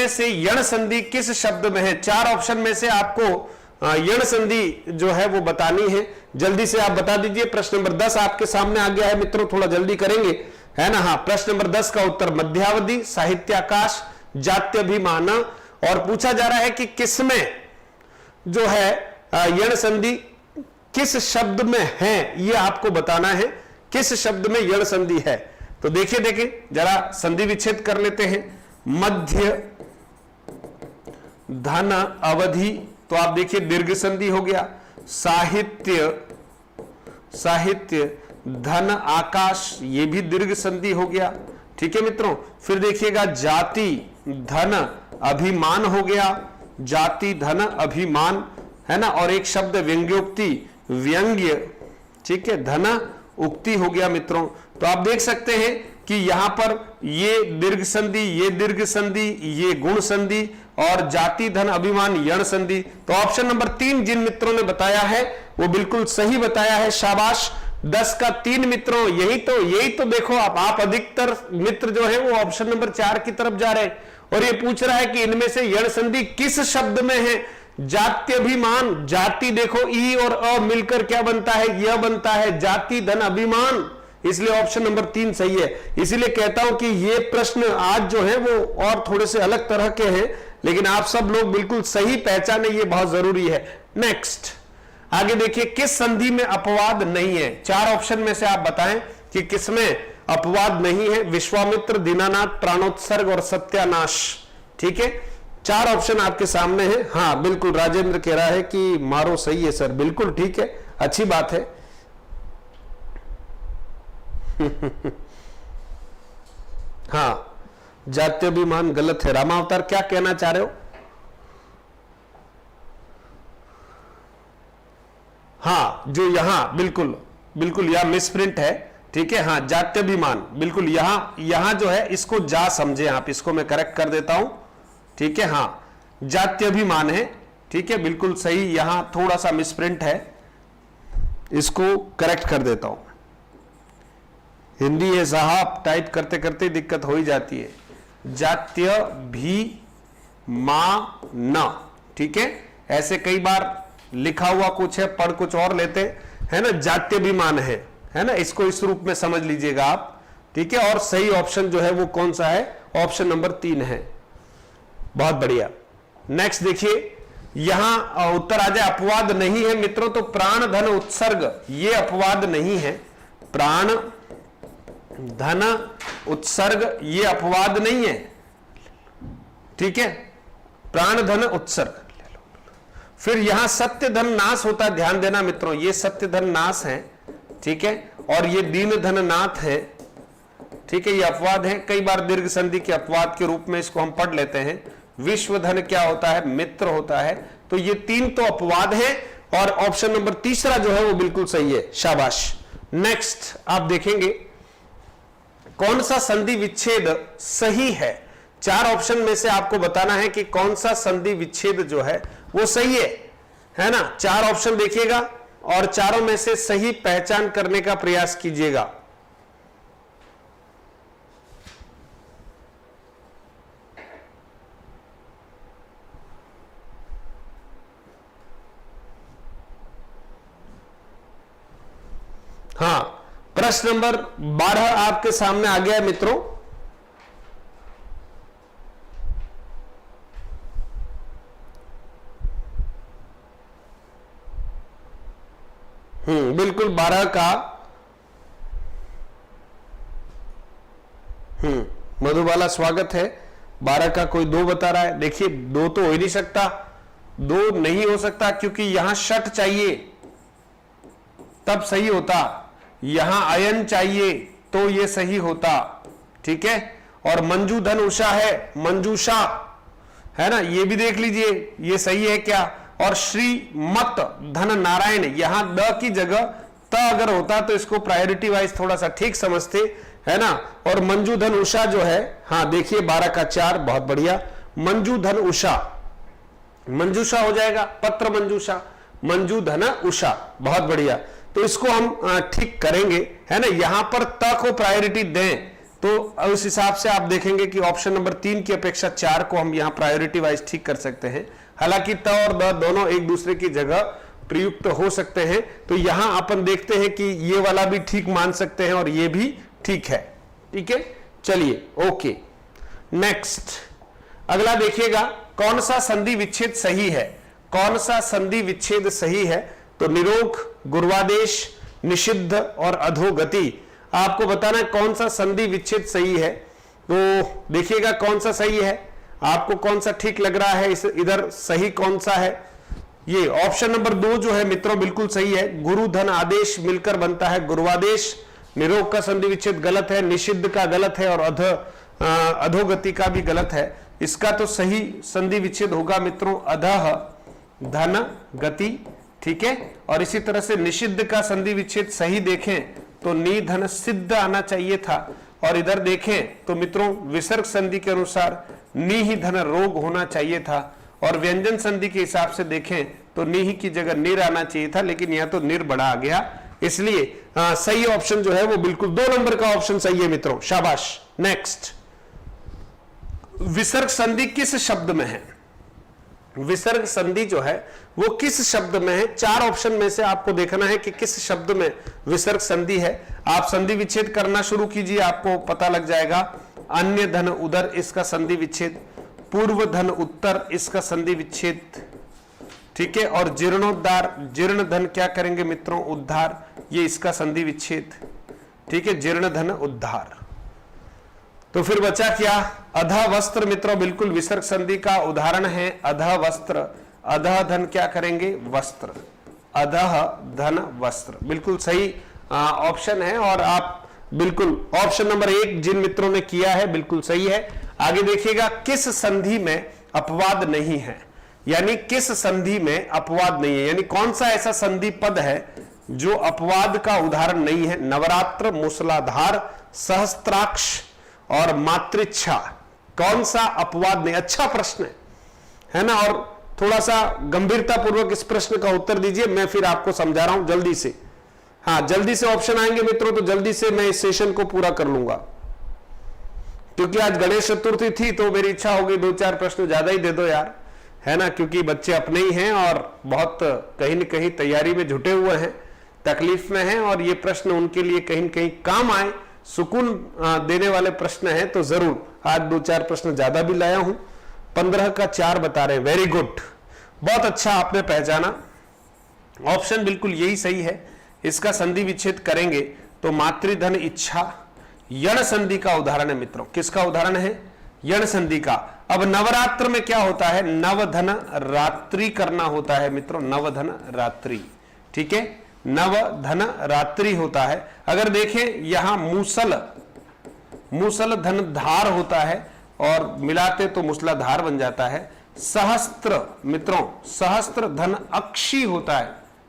Speaker 1: से यण संधि किस शब्द में है? 4 ऑप्शन में से आपको यण संधि जो है वो बतानी है। जल्दी से आप बता दीजिए। प्रश्न नंबर 10 आपके सामने आ गया है मित्रों, थोड़ा जल्दी करेंगे, है ना। हाँ, प्रश्न नंबर 10 का उत्तर मध्यावधि, साहित्याकाश, जात्यभिमान। और पूछा जा रहा है कि किसमें जो है यण संधि किस शब्द में है, ये आपको बताना है किस शब्द में यण संधि है। तो देखिए जरा संधि विच्छेद कर लेते हैं। मध्य धन अवधि, तो आप देखिए दीर्घ संधि हो गया। साहित्य धन आकाश, ये भी दीर्घ संधि हो गया। ठीक है मित्रों, फिर देखिएगा जाति धन अभिमान हो गया, जाति धन अभिमान, है ना। और एक शब्द व्यंग्योक्ति, व्यंग्य, ठीक है, धन उक्ति हो गया मित्रों। तो आप देख सकते हैं कि यहां पर ये दीर्घ संधि, ये दीर्घ संधि, ये गुण संधि और जाति धन अभिमान यण संधि। तो ऑप्शन नंबर 3 जिन मित्रों ने बताया है वो बिल्कुल सही बताया है, शाबाश। 10 का 3 मित्रों, यही तो देखो आप अधिकतर मित्र जो है वो ऑप्शन नंबर 4 की तरफ जा रहे हैं। और ये पूछ रहा है कि इनमें से यण संधि किस शब्द में है। जात्यभिमान, जाति देखो ई और अ मिलकर क्या बनता है, यह बनता है जाति धन अभिमान, इसलिए ऑप्शन नंबर 3 सही है। इसीलिए कहता हूं कि ये प्रश्न आज जो है वो और थोड़े से अलग तरह के हैं, लेकिन आप सब लोग बिल्कुल सही पहचाने, ये बहुत जरूरी है। नेक्स्ट आगे देखिए, किस संधि में अपवाद नहीं है। 4 ऑप्शन में से आप बताएं कि किसमें अपवाद नहीं है। विश्वामित्र, दीनानाथ, प्राणोत्सर्ग और सत्यानाश। ठीक है, 4 ऑप्शन आपके सामने हैं। हाँ बिल्कुल, राजेंद्र कह रहा है कि मारो सही है सर, बिल्कुल ठीक है, अच्छी बात है। हाँ, जात्यभिमान गलत है। रामावतार क्या कहना चाह रहे हो? हाँ, जो यहां बिल्कुल यहां मिसप्रिंट है। ठीक है, हाँ जात्यभिमान, बिल्कुल यहां जो है इसको जा समझे आप, इसको मैं करेक्ट कर देता हूं। ठीक है, हाँ जात्यभिमान है। ठीक है, बिल्कुल सही, यहां थोड़ा सा मिसप्रिंट है, इसको करेक्ट कर देता हूं। हिंदी है साहब, टाइप करते करते दिक्कत हो ही जाती है। जात्य भी मा न, ठीक है, ऐसे कई बार लिखा हुआ कुछ है, पढ़ कुछ और लेते है ना। जात्यभिमान है ना, इसको इस रूप में समझ लीजिएगा आप। ठीक है, और सही ऑप्शन जो है वो कौन सा है, ऑप्शन नंबर 3 है। बहुत बढ़िया। नेक्स्ट देखिए, यहां उत्तर आ जाए अपवाद नहीं है मित्रों, तो प्राण धन उत्सर्ग ये अपवाद नहीं है। प्राण धन उत्सर्ग ये अपवाद नहीं है। ठीक है, प्राण धन उत्सर्ग। फिर यहां सत्य धन नाश होता है, ध्यान देना मित्रों, ये सत्य धन नाश है। ठीक है, और ये दीन धन नाथ है। ठीक है, ये अपवाद है, कई बार दीर्घ संधि के अपवाद के रूप में इसको हम पढ़ लेते हैं। विश्व धन क्या होता है, मित्र होता है। तो ये 3 तो अपवाद है, और ऑप्शन नंबर 3 जो है वो बिल्कुल सही है, शाबाश। नेक्स्ट आप देखेंगे कौन सा संधि विच्छेद सही है। 4 ऑप्शन में से आपको बताना है कि कौन सा संधि विच्छेद जो है वो सही है ना। 4 ऑप्शन देखिएगा और चारों में से सही पहचान करने का प्रयास कीजिएगा। हाँ, प्रश्न नंबर 12 आपके सामने आ गया है मित्रों। बिल्कुल 12 का मधुबाला स्वागत है। 12 का कोई 2 बता रहा है। देखिए 2 तो हो ही नहीं सकता, 2 नहीं हो सकता, क्योंकि यहां षट चाहिए तब सही होता, यहां अयन चाहिए तो ये सही होता। ठीक है, और मंजू धन उषा है, मंजूषा है ना, ये भी देख लीजिए ये सही है क्या। और श्री मत धन नारायण, यहां द की जगह त अगर होता तो इसको प्रायोरिटी वाइज थोड़ा सा ठीक समझते, है ना। और मंजू धन उषा जो है, हाँ देखिए 12 का 4, बहुत बढ़िया। मंजू धन उषा, मंजूषा हो जाएगा, पत्र मंजूषा, मंजू धन उषा, बहुत बढ़िया। तो इसको हम ठीक करेंगे, है ना। यहां पर त को प्रायोरिटी दें तो उस हिसाब से आप देखेंगे कि ऑप्शन नंबर 3 की अपेक्षा 4 को हम यहां प्रायोरिटी वाइज ठीक कर सकते हैं। हालांकि त और द दोनों एक दूसरे की जगह प्रयुक्त हो सकते हैं, तो यहां अपन देखते हैं कि ये वाला भी ठीक मान सकते हैं और ये भी ठीक है। ठीक है, चलिए ओके। नेक्स्ट अगला देखिएगा, कौन सा संधि विच्छेद सही है, कौन सा संधि विच्छेद सही है। तो निरोग, गुर्वादेश, निषिद्ध और अधोगति। आपको बताना है कौन सा संधि विच्छेद सही है। तो देखिएगा कौन सा सही है, आपको कौन सा ठीक लग रहा है, इस इधर सही कौन सा है। ये ऑप्शन नंबर 2 जो है मित्रों बिल्कुल सही है। गुरु धन आदेश मिलकर बनता है गुर्वादेश। निरोग का संधि विच्छेद गलत है, निषिद्ध का गलत है और अधोगति का भी गलत है। इसका तो सही संधि विच्छेद होगा मित्रों अधः धन गति, ठीक है। और इसी तरह से निषिद्ध का संधि विच्छेद सही देखें तो नि धन सिद्ध आना चाहिए था, और इधर देखें तो मित्रों विसर्ग संधि के अनुसार नि ही धन रोग होना चाहिए था, और व्यंजन संधि के हिसाब से देखें तो नि ही की जगह निर आना चाहिए था, लेकिन यहां तो निर बढ़ा आ गया। इसलिए सही ऑप्शन जो है वो बिल्कुल 2 नंबर का ऑप्शन सही है मित्रों, शाबाश। नेक्स्ट, विसर्ग संधि किस शब्द में है? विसर्ग संधि जो है वो किस शब्द में है? 4 ऑप्शन में से आपको देखना है कि किस शब्द में विसर्ग संधि है। आप संधि विच्छेद करना शुरू कीजिए, आपको पता लग जाएगा। अन्य धन उदर, इसका संधि विच्छेद। पूर्व धन उत्तर, इसका संधि विच्छेद, ठीक है। और जीर्णोद्धार, जीर्ण धन क्या करेंगे मित्रों? उद्धार, ये इसका संधि विच्छेद, ठीक है। जीर्ण धन उद्धार। तो फिर बचा क्या? अधः वस्त्र मित्रों बिल्कुल विसर्ग संधि का उदाहरण है। अधः वस्त्र, अधः धन क्या करेंगे? वस्त्र, अधः धन वस्त्र, बिल्कुल सही ऑप्शन है। और आप बिल्कुल ऑप्शन नंबर 1 जिन मित्रों ने किया है बिल्कुल सही है। आगे देखिएगा, किस संधि में अपवाद नहीं है, यानी किस संधि में अपवाद नहीं है, यानी कौन सा ऐसा संधि पद है जो अपवाद का उदाहरण नहीं है? नवरात्र, मूसलाधार, सहस्त्राक्ष और मातृच्छा, कौन सा अपवाद नहीं? अच्छा प्रश्न है ना। और थोड़ा सा गंभीरता पूर्वक इस प्रश्न का उत्तर दीजिए, मैं फिर आपको समझा रहा हूं जल्दी से। हाँ, जल्दी से ऑप्शन आएंगे मित्रों तो जल्दी से मैं इस सेशन को पूरा कर लूंगा, क्योंकि आज गणेश चतुर्थी थी तो मेरी इच्छा होगी 2-4 प्रश्न ज्यादा ही दे दो यार, है ना। क्योंकि बच्चे अपने ही हैं और बहुत कहीं न कहीं तैयारी में जुटे हुए हैं, तकलीफ में हैं, और ये प्रश्न उनके लिए कहीं न कहीं काम आए, सुकून देने वाले प्रश्न हैं। तो जरूर आज 2-4 प्रश्न ज्यादा भी लाया हूं। 15 का 4 बता रहे हैं, वेरी गुड, बहुत अच्छा आपने पहचाना। ऑप्शन बिल्कुल यही सही है। इसका संधि विच्छेद करेंगे तो मातृधन इच्छा, यण संधि का उदाहरण है मित्रों। किसका उदाहरण है? यण संधि का। अब नवरात्र में क्या होता है? नवधन रात्रि करना होता है मित्रों, नवधन रात्रि, ठीक है। नवधन रात्रि होता है। अगर देखें यहां मूसल धन धार होता है और मिलाते तो मूसलाधार बन जाता है। सहस्त्र मित्रों, सहस्त्र धन अक्षी होता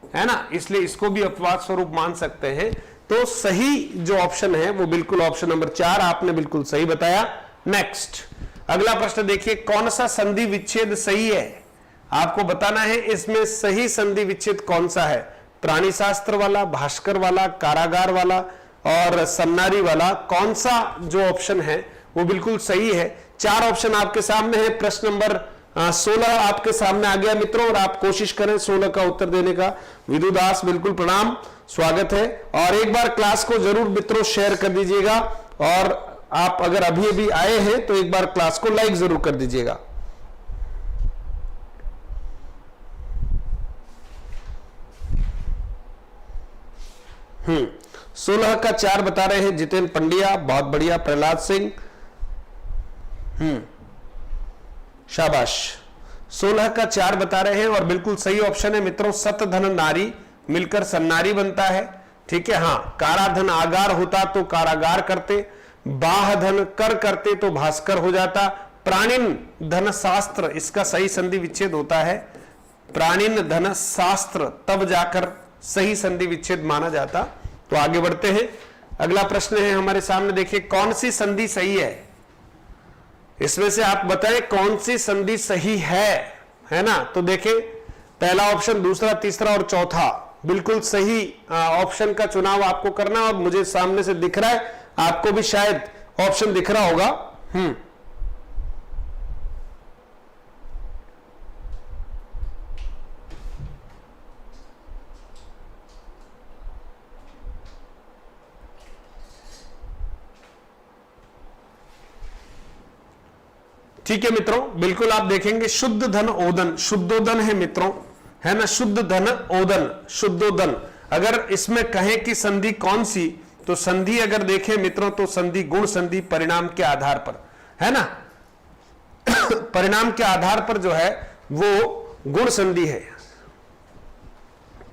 Speaker 1: है ना, इसलिए इसको भी अपवाद स्वरूप मान सकते हैं। तो सही जो ऑप्शन है वो बिल्कुल ऑप्शन नंबर 4 आपने बिल्कुल सही बताया। नेक्स्ट, अगला प्रश्न देखिए, कौन सा संधि विच्छेद सही है? आपको बताना है इसमें सही संधि विच्छेद कौन सा है। प्राणी शास्त्र वाला, भास्कर वाला, कारागार वाला और सन्नारी वाला, कौन सा जो ऑप्शन है वो बिल्कुल सही है। 4 ऑप्शन आपके सामने है। प्रश्न नंबर 16 आपके सामने आ गया मित्रों, और आप कोशिश करें 16 का उत्तर देने का। विदु दास बिल्कुल प्रणाम, स्वागत है। और एक बार क्लास को जरूर मित्रों शेयर कर दीजिएगा, और आप अगर अभी अभी आए हैं तो एक बार क्लास को लाइक जरूर कर दीजिएगा। हम्म, 16 का 4 बता रहे हैं जितेंद्र पंड्या, बहुत बढ़िया। प्रहलाद सिंह, शाबाश। 16 का 4 बता रहे हैं और बिल्कुल सही ऑप्शन है मित्रों। सतधन नारी मिलकर सन्नारी बनता है, ठीक है। हाँ, काराधन आगार होता तो कारागार करते, बाह धन कर करते तो भास्कर हो जाता। प्राणिन धन शास्त्र, इसका सही संधि विच्छेद होता है प्राणिन धन शास्त्र, तब जाकर सही संधि विच्छेद माना जाता। तो आगे बढ़ते हैं। अगला प्रश्न है हमारे सामने, देखिए कौन सी संधि सही है? इसमें से आप बताएं कौन सी संधि सही है ना। तो देखें, पहला ऑप्शन, दूसरा, तीसरा और चौथा, बिल्कुल सही ऑप्शन का चुनाव आपको करना। और मुझे सामने से दिख रहा है, आपको भी शायद ऑप्शन दिख रहा होगा। ठीक है मित्रों, बिल्कुल आप देखेंगे शुद्ध धन ओदन, शुद्धोदन है मित्रों, है ना, शुद्ध धन ओदन, शुद्धोदन। अगर इसमें कहें कि संधि कौन सी, तो संधि अगर देखें मित्रों तो संधि गुण संधि परिणाम के आधार पर, है ना, परिणाम के आधार पर जो है वो गुण संधि है,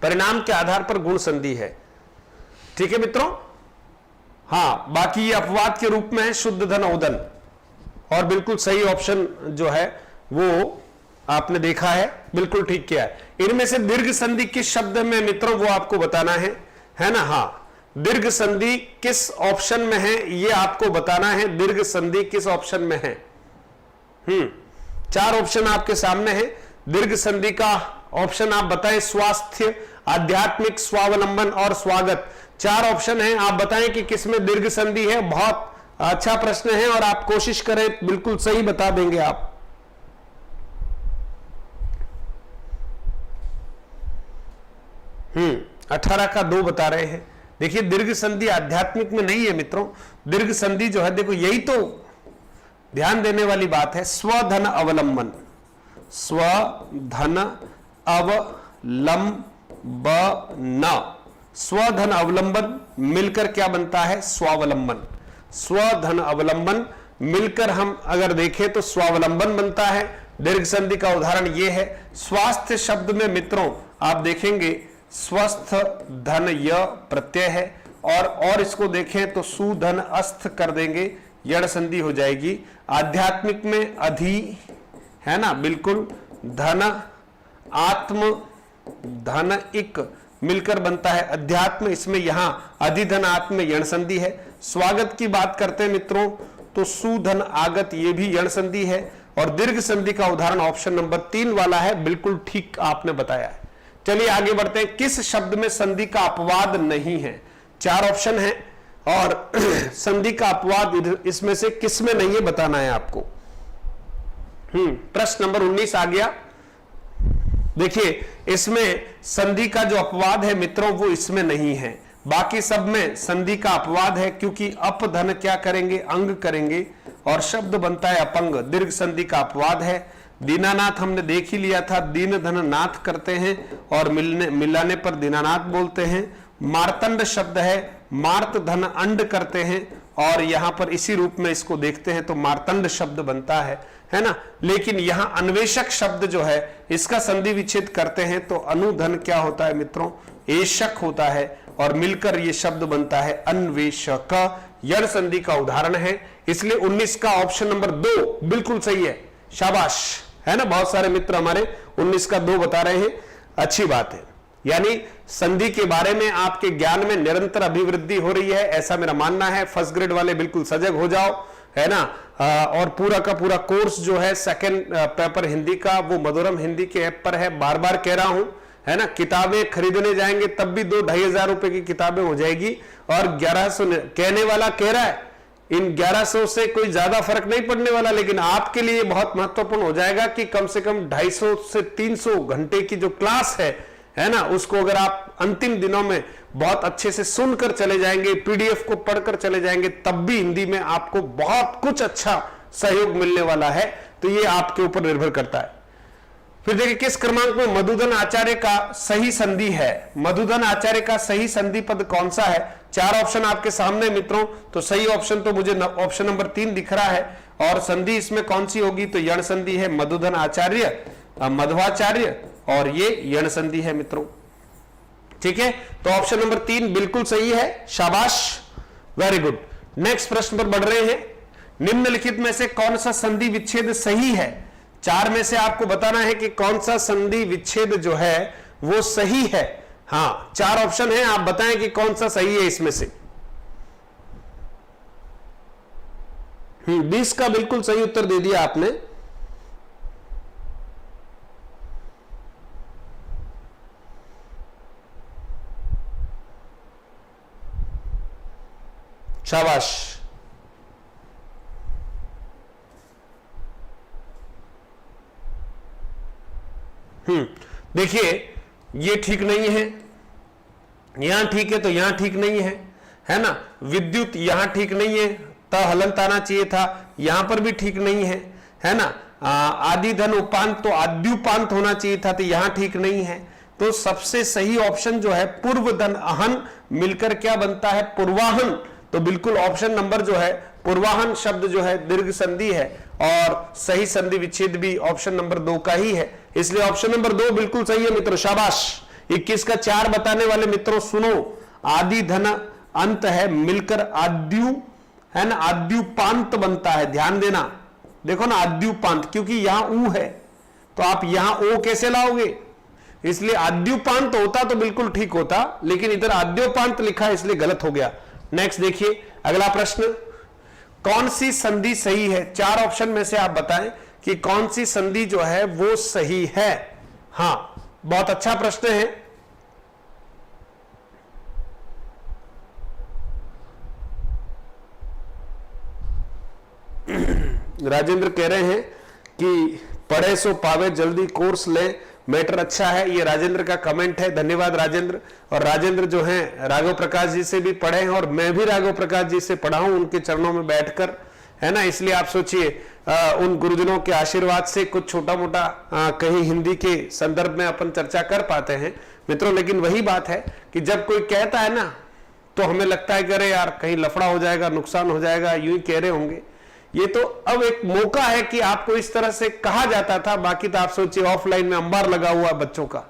Speaker 1: परिणाम के आधार पर गुण संधि है। ठीक है मित्रों, हाँ, बाकी ये अपवाद के रूप में है शुद्ध धन ओदन, और बिल्कुल सही ऑप्शन जो है वो आपने देखा है, बिल्कुल ठीक किया है। इनमें से दीर्घ संधि किस शब्द में मित्रों वो आपको बताना है ना, हाँ, दीर्घ संधि किस ऑप्शन में है ये आपको बताना है, दीर्घ संधि किस ऑप्शन में है। 4 ऑप्शन आपके सामने है। दीर्घ संधि का ऑप्शन आप बताएं, स्वास्थ्य, आध्यात्मिक, स्वावलंबन और स्वागत। 4 ऑप्शन है, आप बताएं कि किसमें दीर्घ संधि है। बहुत अच्छा प्रश्न है और आप कोशिश करें, बिल्कुल सही बता देंगे आप। हम्म, 18 का 2 बता रहे हैं। देखिए दीर्घ संधि आध्यात्मिक में नहीं है मित्रों। दीर्घ संधि जो है, देखो यही तो ध्यान देने वाली बात है, स्वधन अवलंबन, स्वधन अवलंबन, स्वधन अवलंबन मिलकर क्या बनता है, स्वावलंबन। स्वधन अवलंबन मिलकर हम अगर देखें तो स्वावलंबन बनता है। दीर्घ संधि का उदाहरण यह है। स्वास्थ्य शब्द में मित्रों आप देखेंगे स्वस्थ धन य प्रत्यय है, और इसको देखें तो सुधन अस्त कर देंगे, यण संधि हो जाएगी। आध्यात्मिक में अधि, है ना, बिल्कुल, धन आत्म धन इक मिलकर बनता है अध्यात्म, इसमें यहां अधिधन आत्म में यण संधि है। स्वागत की बात करते हैं मित्रों तो सुधन आगत, ये भी यण संधि है। और दीर्घ संधि का उदाहरण ऑप्शन नंबर 3 वाला है, बिल्कुल ठीक आपने बताया है। चलिए आगे बढ़ते हैं। किस शब्द में संधि का अपवाद नहीं है? 4 ऑप्शन है और संधि का अपवाद इसमें से किस में नहीं है बताना है आपको। प्रश्न नंबर 19 आ गया। देखिए इसमें संधि का जो अपवाद है मित्रों वो इसमें नहीं है, बाकी सब में संधि का अपवाद है, क्योंकि अपधन क्या करेंगे, अंग करेंगे और शब्द बनता है अपंग। दीर्घ संधि का अपवाद है। दीनानाथ हमने देख ही लिया था, दीन धन नाथ करते हैं और मिलाने पर दीनानाथ बोलते हैं। मार्तंड शब्द है, मार्त धन अंड करते हैं और यहां पर इसी रूप में इसको देखते हैं तो मार्तंड शब्द बनता है ना। लेकिन यहां अन्वेषक शब्द जो है इसका संधि विच्छेद करते हैं तो अनुधन क्या होता है मित्रों, एशक होता है और मिलकर ये शब्द बनता है अन्वेषक। यण संधि का उदाहरण है, इसलिए 19 का ऑप्शन नंबर 2 बिल्कुल सही है। शाबाश, है ना, बहुत सारे मित्र हमारे 19 का 2 बता रहे हैं, अच्छी बात है। यानी संधि के बारे में आपके ज्ञान में निरंतर अभिवृद्धि हो रही है, ऐसा मेरा मानना है। फर्स्ट ग्रेड वाले बिल्कुल सजग हो जाओ, है ना। और पूरा का पूरा कोर्स जो है सेकंड पेपर हिंदी का वो मधुरम हिंदी के ऐप पर है, बार बार कह रहा हूं, है ना। किताबें खरीदने जाएंगे तब भी 2-2.5 हजार रुपए की किताबें हो जाएगी और 1100 कहने वाला कह रहा है, इन 1100 से कोई ज्यादा फर्क नहीं पड़ने वाला, लेकिन आपके लिए बहुत महत्वपूर्ण हो जाएगा कि कम से कम 250 से 300 घंटे की जो क्लास है ना, उसको अगर आप अंतिम दिनों में बहुत अच्छे से सुनकर चले जाएंगे, पीडीएफ को पढ़कर चले जाएंगे, तब भी हिंदी में आपको बहुत कुछ अच्छा सहयोग मिलने वाला है। तो ये आपके ऊपर निर्भर करता है। फिर देखिए किस क्रमांक में मधुधन आचार्य का सही संधि है। मधुधन आचार्य का सही संधि पद कौन सा है? 4 ऑप्शन आपके सामने मित्रों, तो सही ऑप्शन तो मुझे ऑप्शन नंबर 3 दिख रहा है। और संधि इसमें कौन सी होगी? तो यण संधि है, मधुधन आचार्य, मध्वाचार्य, और ये यण संधि है मित्रों। ठीक है, तो ऑप्शन नंबर 3 बिल्कुल सही है। शाबाश, वेरी गुड। नेक्स्ट प्रश्न पर बढ़ रहे हैं। निम्नलिखित में से कौन सा संधि विच्छेद सही है? 4 में से आपको बताना है कि कौन सा संधि विच्छेद जो है वो सही है। हाँ, 4 ऑप्शन है, आप बताएं कि कौन सा सही है इसमें से। 20 का बिल्कुल सही उत्तर दे दिया आपने। शाबाश। देखिए ये ठीक नहीं है, यहां ठीक है तो यहां ठीक नहीं है ना। विद्युत यहां ठीक नहीं है, त हलंत आना चाहिए था, यहां पर भी ठीक नहीं है ना। आदि धन उपांत तो आद्युपांत होना चाहिए था, तो यहां ठीक नहीं है। तो सबसे सही ऑप्शन जो है पूर्व धन अहन मिलकर क्या बनता है, पूर्वाहन। तो बिल्कुल ऑप्शन नंबर जो है पूर्वाहन शब्द जो है दीर्घ संधि है, और सही संधि विच्छेद भी ऑप्शन नंबर 2 का ही है, इसलिए ऑप्शन नंबर 2 बिल्कुल सही है मित्रों, शाबाश। 21 का 4 बताने वाले मित्रों सुनो, आदि धन अंत है मिलकर आद्यु है ना, आद्युपांत बनता है, ध्यान देना, देखो ना आद्युपांत, क्योंकि यहां ऊ है तो आप यहां ओ कैसे लाओगे, इसलिए आद्युपांत होता तो बिल्कुल ठीक होता, लेकिन इधर आद्योपांत लिखा है इसलिए गलत हो गया। नेक्स्ट देखिए अगला प्रश्न, कौन सी संधि सही है, 4 ऑप्शन में से आप बताएं कि कौन सी संधि जो है वो सही है। हां, बहुत अच्छा प्रश्न है। राजेंद्र कह रहे हैं कि पढ़े सो पावे, जल्दी कोर्स ले, मैटर अच्छा है, ये राजेंद्र का कमेंट है, धन्यवाद राजेंद्र। और राजेंद्र जो हैं राघव प्रकाश जी से भी पढ़े हैं, और मैं भी राघव प्रकाश जी से पढ़ा हूं उनके चरणों में बैठकर, है ना, इसलिए आप सोचिए उन गुरुजनों के आशीर्वाद से कुछ छोटा मोटा कहीं हिंदी के संदर्भ में अपन चर्चा कर पाते हैं मित्रों। लेकिन वही बात है कि जब कोई कहता है ना तो हमें लगता है कि अरे यार कहीं लफड़ा हो जाएगा, नुकसान हो जाएगा, यूं ही कह रहे होंगे। ये तो अब एक मौका है कि आपको इस तरह से कहा जाता था, बाकी तो आप सोचिए ऑफलाइन में अंबार लगा हुआ बच्चों का,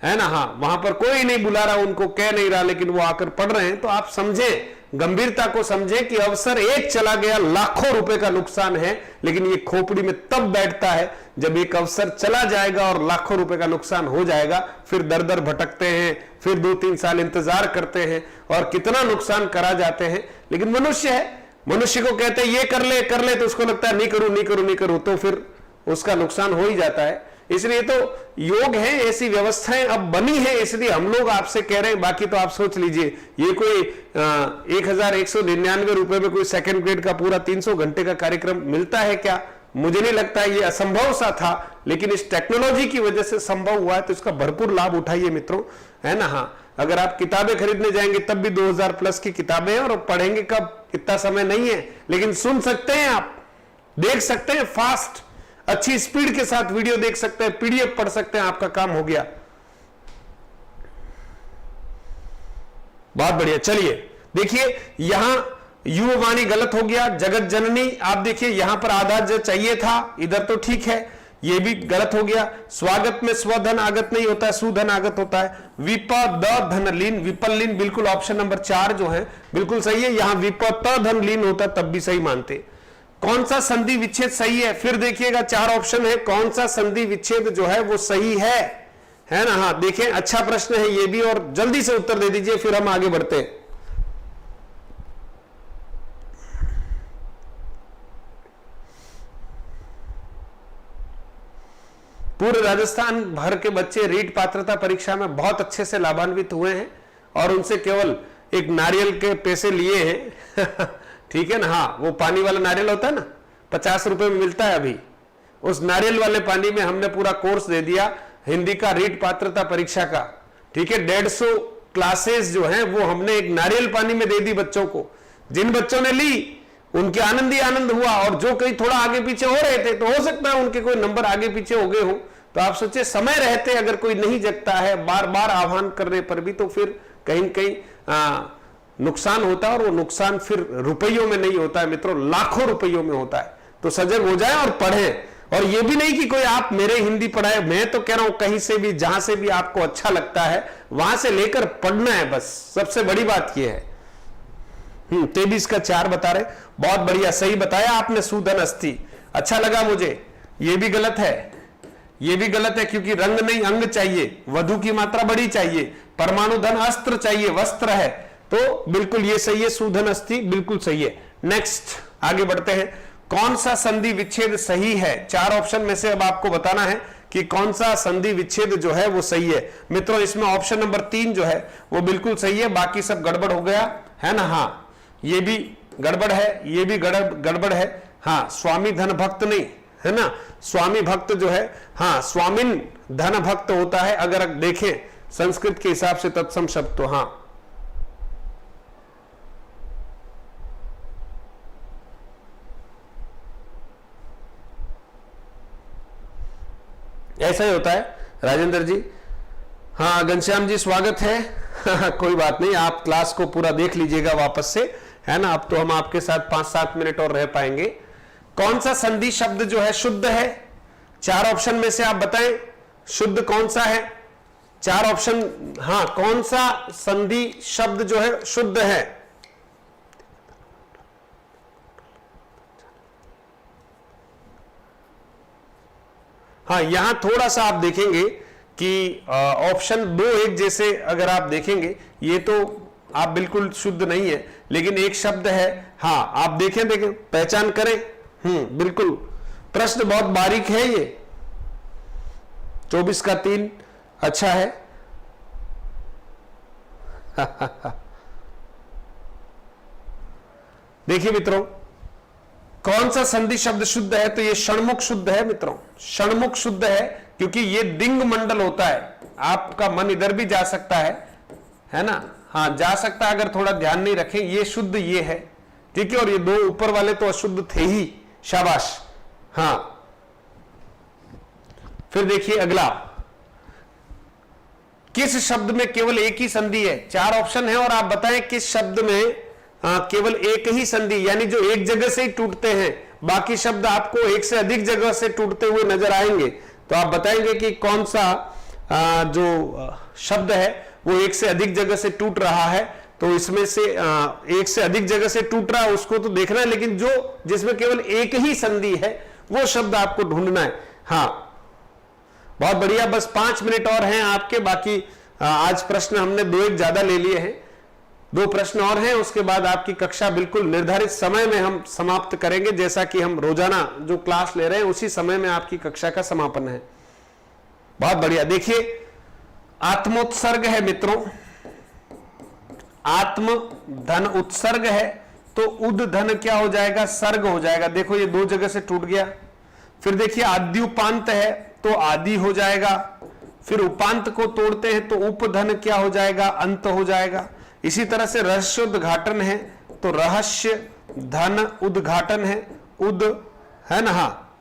Speaker 1: है ना, हाँ, वहां पर कोई नहीं बुला रहा, उनको कह नहीं रहा, लेकिन वो आकर पढ़ रहे हैं। तो आप समझें, गंभीरता को समझें कि अवसर एक चला गया, लाखों रुपए का नुकसान है, लेकिन ये खोपड़ी में तब बैठता है जब एक अवसर चला जाएगा और लाखों रुपए का नुकसान हो जाएगा, फिर दर दर भटकते हैं, फिर 2-3 साल इंतजार करते हैं और कितना नुकसान करा जाते हैं। लेकिन मनुष्य है, मनुष्य को कहते हैं ये कर ले तो उसको लगता है नहीं करूं, तो फिर उसका नुकसान हो ही जाता है। इसलिए तो योग है, ऐसी व्यवस्थाएं अब बनी है, इसलिए हम लोग आपसे कह रहे हैं। बाकी तो आप सोच लीजिए, ये कोई 1199 रुपए में कोई सेकंड ग्रेड का पूरा 300 घंटे का कार्यक्रम मिलता है क्या? मुझे नहीं लगता है, ये असंभव सा था, लेकिन इस टेक्नोलॉजी की वजह से संभव हुआ है, तो इसका भरपूर लाभ उठाइए मित्रों, है ना। हाँ, अगर आप किताबें खरीदने जाएंगे तब भी 2000 प्लस की किताबें हैं, और पढ़ेंगे कब, इतना समय नहीं है, लेकिन सुन सकते हैं, आप देख सकते हैं, फास्ट अच्छी स्पीड के साथ वीडियो देख सकते हैं, पीडीएफ पढ़ सकते हैं, आपका काम हो गया। बहुत बढ़िया। चलिए देखिए, यहां युवाणी गलत हो गया, जगत जननी, आप देखिए यहां पर आधा जो चाहिए था, इधर तो ठीक है, ये भी गलत हो गया। स्वागत में स्वधन आगत नहीं होता है, सुधन आगत होता है। विपद धन लीन, विपल लीन, बिल्कुल ऑप्शन नंबर 4 जो है बिल्कुल सही है। यहां विपद धन लीन होता तब भी सही मानते। कौन सा संधि विच्छेद सही है? फिर देखिएगा 4 ऑप्शन है, कौन सा संधि विच्छेद जो है वो सही है ना। हाँ देखें, अच्छा प्रश्न है ये भी, और जल्दी से उत्तर दे दीजिए, फिर हम आगे बढ़ते हैं। पूरे राजस्थान भर के बच्चे रीट पात्रता परीक्षा में बहुत अच्छे से लाभान्वित हुए हैं, और उनसे केवल एक नारियल के पैसे लिए हैं ठीक है ना। हाँ, वो पानी वाला नारियल होता है ना, 50 रुपए में मिलता है अभी, उस नारियल वाले पानी में हमने पूरा कोर्स दे दिया हिंदी का, रीट पात्रता परीक्षा का। ठीक है, 150 क्लासेस जो हैं वो हमने एक नारियल पानी में दे दी बच्चों को। जिन बच्चों ने ली उनके आनंद ही आनंद हुआ, और जो कहीं थोड़ा आगे पीछे हो रहे थे तो हो सकता है उनके कोई नंबर आगे पीछे हो गए हो। तो आप सोचिए, समय रहते अगर कोई नहीं जगता है, बार बार आह्वान करने पर भी, तो फिर कहीं कहीं नुकसान होता है, और वो नुकसान फिर रुपयों में नहीं होता है मित्रों, लाखों रुपयों में होता है। तो सजग हो जाए और पढ़ें। और ये भी नहीं कि कोई आप मेरे हिंदी पढ़ाए, मैं तो कह रहा हूं कहीं से भी, जहां से भी आपको अच्छा लगता है वहां से लेकर पढ़ना है, बस सबसे बड़ी बात यह है। 23 का 4 बता रहे, बहुत बढ़िया, सही बताया आपने, सुधन अस्थि, अच्छा लगा मुझे। ये भी गलत है, ये भी गलत है, क्योंकि रंग नहीं अंग चाहिए, वधु की मात्रा बड़ी चाहिए, परमाणु धन अस्त्र चाहिए, वस्त्र है, तो बिल्कुल ये सही है, सुधन अस्थि बिल्कुल सही है। नेक्स्ट आगे बढ़ते हैं, कौन सा संधि विच्छेद सही है? 4 ऑप्शन में से अब आपको बताना है कि कौन सा संधि विच्छेद जो है वो सही है। मित्रों इसमें ऑप्शन नंबर 3 जो है वो बिल्कुल सही है, बाकी सब गड़बड़ हो गया है ना। हाँ, ये भी गड़बड़ है, ये भी गड़बड़ है। हाँ, स्वामी धन भक्त नहीं, है ना, स्वामी भक्त जो है, हाँ, स्वामिन धन भक्त होता है, अगर देखें संस्कृत के हिसाब से तत्सम शब्द, तो हाँ। ऐसा ही होता है राजेंद्र जी। हाँ घनश्याम जी स्वागत है। कोई बात नहीं, आप क्लास को पूरा देख लीजिएगा वापस से, है ना। अब तो हम आपके साथ 5-7 मिनट और रह पाएंगे। कौन सा संधि शब्द जो है शुद्ध है? 4 ऑप्शन में से आप बताएं शुद्ध कौन सा है? 4 ऑप्शन। हाँ, कौन सा संधि शब्द जो है शुद्ध है? हाँ, यहां थोड़ा सा आप देखेंगे कि ऑप्शन 2 एक जैसे अगर आप देखेंगे, ये तो आप बिल्कुल शुद्ध नहीं है, लेकिन एक शब्द है। हाँ, आप देखें पहचान करें। बिल्कुल, प्रश्न बहुत बारीक है ये। 24 का 3 अच्छा है। देखिए मित्रों, कौन सा संधि शब्द शुद्ध है? तो ये षण्मुख शुद्ध है मित्रों। षण्मुख शुद्ध है क्योंकि ये दिंग मंडल होता है। आपका मन इधर भी जा सकता है ना। हाँ, जा सकता है अगर थोड़ा ध्यान नहीं रखें। ये शुद्ध ये है, ठीक है। और ये 2 ऊपर वाले तो अशुद्ध थे ही। शाबाश। हाँ, फिर देखिए अगला, किस शब्द में केवल एक ही संधि है? 4 ऑप्शन है और आप बताएं किस शब्द में केवल एक ही संधि, यानी जो एक जगह से ही टूटते हैं, बाकी शब्द आपको एक से अधिक जगह से टूटते हुए नजर आएंगे। तो आप बताएंगे कि कौन सा जो शब्द है वो एक से अधिक जगह से टूट रहा है। तो इसमें से एक से अधिक जगह से टूट रहा है उसको तो देखना है, लेकिन जो जिसमें केवल एक ही संधि है वो शब्द आपको ढूंढना है। हाँ, बहुत बढ़िया। बस 5 मिनट और हैं आपके। बाकी आज प्रश्न हमने 2-1 ज्यादा ले लिए हैं। 2 प्रश्न और हैं, उसके बाद आपकी कक्षा बिल्कुल निर्धारित समय में हम समाप्त करेंगे। जैसा कि हम रोजाना जो क्लास ले रहे हैं उसी समय में आपकी कक्षा का समापन है। बहुत बढ़िया। देखिए, आत्मोत्सर्ग है मित्रों। आत्म धन उत्सर्ग है तो उद धन क्या हो जाएगा? सर्ग हो जाएगा। देखो ये 2 जगह से टूट गया। फिर देखिए आद्युपांत है तो आदि हो जाएगा। फिर उपांत को तोड़ते हैं तो उपधन क्या हो जाएगा? अंत हो जाएगा। इसी तरह से रहस्योद्घाटन है तो रहस्य धन उद्घाटन है, उद, है ना। हाँ,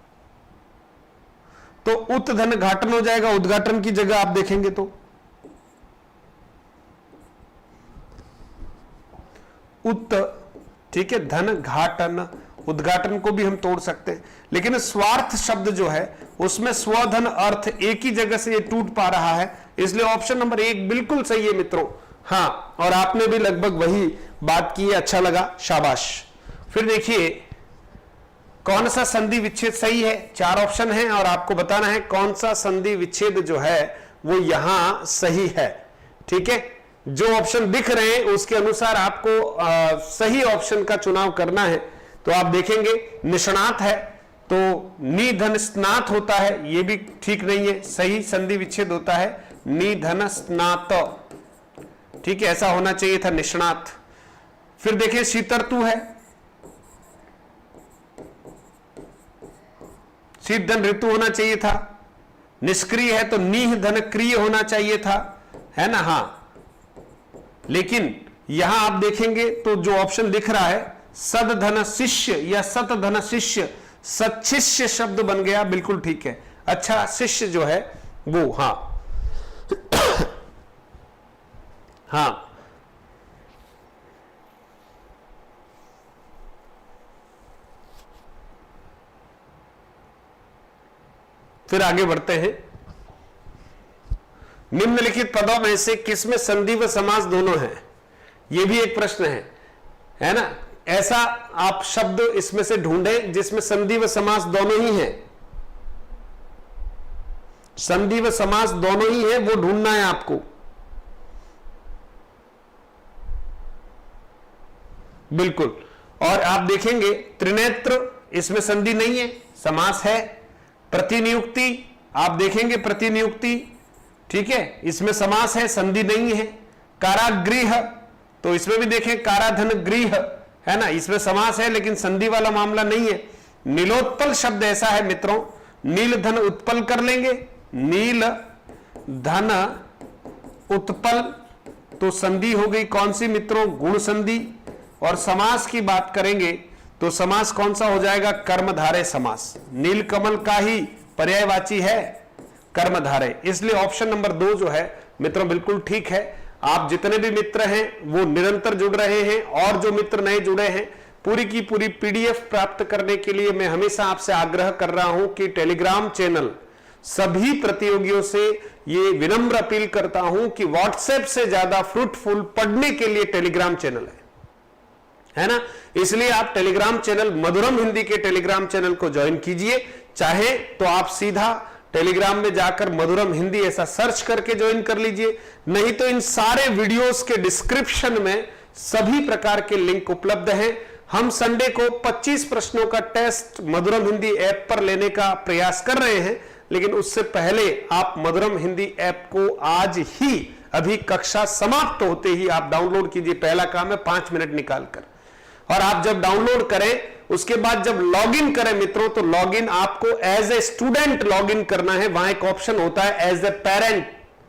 Speaker 1: तो उत धन घाटन हो जाएगा। उद्घाटन की जगह आप देखेंगे तो उत, ठीक है। धन घाटन, उद्घाटन को भी हम तोड़ सकते हैं, लेकिन स्वार्थ शब्द जो है उसमें स्वधन अर्थ एक ही जगह से ये टूट पा रहा है, इसलिए ऑप्शन नंबर 1 बिल्कुल सही है मित्रों। हाँ, और आपने भी लगभग वही बात की है। अच्छा लगा, शाबाश। फिर देखिए, कौन सा संधि विच्छेद सही है? 4 ऑप्शन है और आपको बताना है कौन सा संधि विच्छेद जो है वो यहां सही है, ठीक है। जो ऑप्शन दिख रहे हैं उसके अनुसार आपको सही ऑप्शन का चुनाव करना है। तो आप देखेंगे निष्णात है तो निधन स्नात होता है, ये भी ठीक नहीं है। सही संधि विच्छेद होता है निधन स्नात, ठीक है, ऐसा होना चाहिए था निष्णात। फिर देखिए शीतर्तु है, शीत धन ऋतु होना चाहिए था। निष्क्रिय है तो निह धन क्रिय होना चाहिए था, है ना। हाँ, लेकिन यहां आप देखेंगे तो जो ऑप्शन दिख रहा है सद धन शिष्य या सत धन शिष्य, सच्छिष्य शब्द बन गया, बिल्कुल ठीक है। अच्छा, शिष्य जो है वो, हाँ हाँ, फिर आगे बढ़ते हैं। निम्नलिखित पदों में से किसमें संधि व समास दोनों है? यह भी एक प्रश्न है ना। ऐसा आप शब्द इसमें से ढूंढें जिसमें संधि व समास दोनों ही है। संधि व समास दोनों ही है, वो ढूंढना है आपको। बिल्कुल। और आप देखेंगे त्रिनेत्र, इसमें संधि नहीं है, समास है। प्रतिनियुक्ति, आप देखेंगे प्रतिनियुक्ति, ठीक है, इसमें समास है, संधि नहीं है। कारागृह, तो इसमें भी देखें काराधन गृह, है ना, इसमें समास है लेकिन संधि वाला मामला नहीं है। नीलोत्पल शब्द ऐसा है मित्रों, नील धन उत्पल कर लेंगे, नील धन उत्पल, तो संधि हो गई कौन सी मित्रों? गुण संधि। और समास की बात करेंगे तो समास कौन सा हो जाएगा? कर्मधारय समास। नीलकमल का ही पर्यायवाची है, कर्मधारय, इसलिए ऑप्शन नंबर 2 जो है मित्रों बिल्कुल ठीक है। आप जितने भी मित्र हैं वो निरंतर जुड़ रहे हैं, और जो मित्र नए जुड़े हैं पूरी की पूरी पीडीएफ प्राप्त करने के लिए मैं हमेशा आपसे आग्रह कर रहा हूं कि टेलीग्राम चैनल, सभी प्रतियोगियों से ये विनम्र अपील करता हूं कि व्हाट्सएप से ज्यादा फ्रूटफुल पढ़ने के लिए टेलीग्राम चैनल है ना। इसलिए आप टेलीग्राम चैनल मधुरम हिंदी के टेलीग्राम चैनल को ज्वाइन कीजिए। चाहे तो आप सीधा टेलीग्राम में जाकर मधुरम हिंदी ऐसा सर्च करके ज्वाइन कर लीजिए, नहीं तो इन सारे वीडियोस के डिस्क्रिप्शन में सभी प्रकार के लिंक उपलब्ध हैं। हम संडे को 25 प्रश्नों का टेस्ट मधुरम हिंदी ऐप पर लेने का प्रयास कर रहे हैं, लेकिन उससे पहले आप मधुरम हिंदी ऐप को आज ही, अभी कक्षा समाप्त होते ही आप डाउनलोड कीजिए। पहला काम है 5 मिनट निकालकर, और आप जब डाउनलोड करें उसके बाद जब लॉगिन करें मित्रों, तो लॉगिन आपको एज ए स्टूडेंट लॉगिन करना है। वहां एक ऑप्शन होता है एज ए पेरेंट,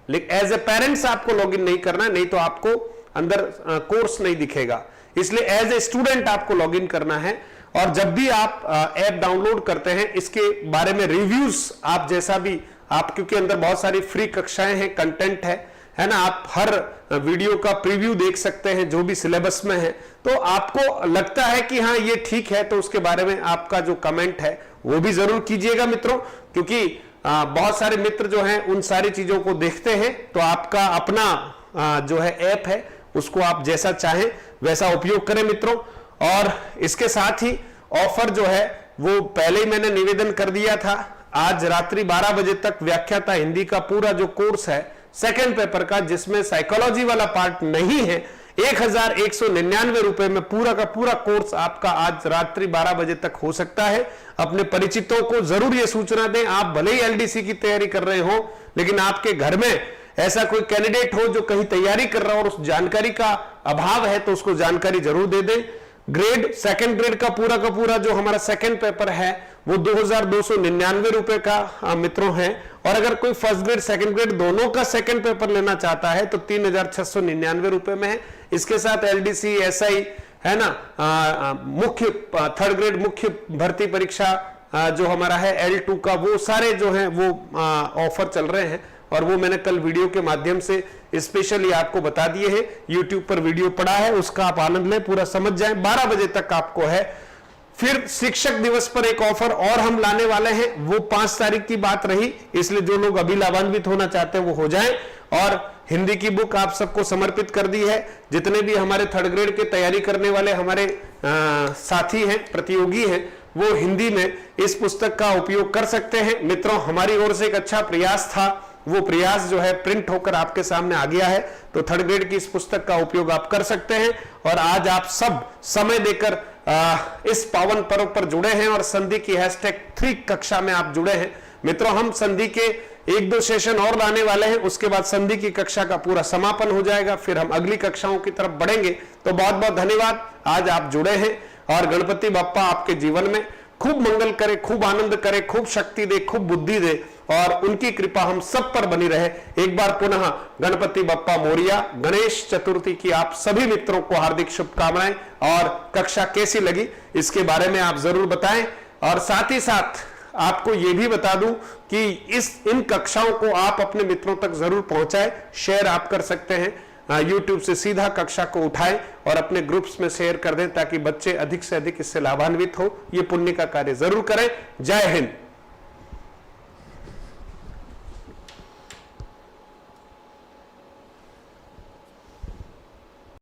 Speaker 1: लेकिन एज ए पेरेंट्स आपको लॉगिन नहीं करना है, नहीं तो आपको अंदर कोर्स नहीं दिखेगा। इसलिए एज ए स्टूडेंट आपको लॉगिन करना है। और जब भी आप ऐप डाउनलोड करते हैं, इसके बारे में रिव्यूज आप जैसा भी आप, क्योंकि अंदर बहुत सारी फ्री कक्षाएं हैं, कंटेंट है ना, आप हर वीडियो का प्रीव्यू देख सकते हैं जो भी सिलेबस में है। तो आपको लगता है कि हाँ ये ठीक है, तो उसके बारे में आपका जो कमेंट है वो भी जरूर कीजिएगा मित्रों, क्योंकि बहुत सारे मित्र जो हैं उन सारी चीजों को देखते हैं। तो आपका अपना जो है ऐप है उसको आप जैसा चाहें वैसा उपयोग करें मित्रों। और इसके साथ ही ऑफर जो है वो पहले ही मैंने निवेदन कर दिया था, आज रात्रि 12 बजे तक व्याख्याता हिंदी का पूरा जो कोर्स है सेकेंड पेपर का, जिसमें साइकोलॉजी वाला पार्ट नहीं है, 1199 रुपए में पूरा का पूरा कोर्स आपका आज रात्रि 12 बजे तक हो सकता है। अपने परिचितों को जरूर ये सूचना दें। आप भले ही एलडीसी की तैयारी कर रहे हो, लेकिन आपके घर में ऐसा कोई कैंडिडेट हो जो कहीं तैयारी कर रहा हो और उस जानकारी का अभाव है, तो उसको जानकारी जरूर दे दें। ग्रेड, सेकंड ग्रेड का पूरा जो हमारा सेकंड पेपर है वो 2299 रुपए का मित्रों है। और अगर कोई फर्स्ट ग्रेड सेकंड ग्रेड दोनों का सेकंड पेपर लेना चाहता है तो 3699 रुपए में है। इसके साथ एलडीसी, एसआई है ना, मुख्य थर्ड ग्रेड मुख्य भर्ती परीक्षा जो हमारा है L2 का, वो सारे जो हैं वो ऑफर चल रहे हैं। और वो मैंने कल वीडियो के माध्यम से स्पेशली आपको बता दिए हैं। यूट्यूब पर वीडियो पड़ा है, उसका आप आनंद लें, पूरा समझ जाएं। 12 बजे तक आपको है। फिर शिक्षक दिवस पर एक ऑफर और हम लाने वाले हैं, वो 5 तारीख की बात रही, इसलिए जो लोग अभी लाभान्वित होना चाहते हैं वो हो जाएं। और हिंदी की बुक आप सबको समर्पित कर दी है। जितने भी हमारे थर्ड ग्रेड के तैयारी करने वाले हमारे साथी हैं, प्रतियोगी हैं, वो हिंदी में इस पुस्तक का उपयोग कर सकते हैं। मित्रों, हमारी ओर से एक अच्छा प्रयास था, वो प्रयास जो है प्रिंट होकर आपके सामने आ गया है। तो थर्ड ग्रेड की इस पुस्तक का उपयोग आप कर सकते हैं। और आज आप सब समय देकर इस पावन पर्व पर जुड़े हैं और संधि की #3 कक्षा में आप जुड़े हैं। मित्रों, हम संधि के 1-2 सेशन और लाने वाले हैं, उसके बाद संधि की कक्षा का पूरा समापन हो जाएगा, फिर हम अगली कक्षाओं की तरफ बढ़ेंगे। तो बहुत बहुत धन्यवाद, आज आप जुड़े हैं। और गणपति बप्पा आपके जीवन में खूब मंगल करे, खूब आनंद करे, खूब शक्ति दे, खूब बुद्धि दे, और उनकी कृपा हम सब पर बनी रहे। एक बार पुनः गणपति बप्पा मोरिया। गणेश चतुर्थी की आप सभी मित्रों को हार्दिक शुभकामनाएं। और कक्षा कैसी लगी इसके बारे में आप जरूर बताएं। और साथ ही साथ आपको यह भी बता दूं कि इन कक्षाओं को आप अपने मित्रों तक जरूर पहुंचाएं। शेयर आप कर सकते हैं, YouTube से सीधा कक्षा को उठाएं और अपने ग्रुप्स में शेयर कर दें, ताकि बच्चे अधिक से अधिक इससे लाभान्वित हो। ये पुण्य का कार्य जरूर करें। जय हिंद।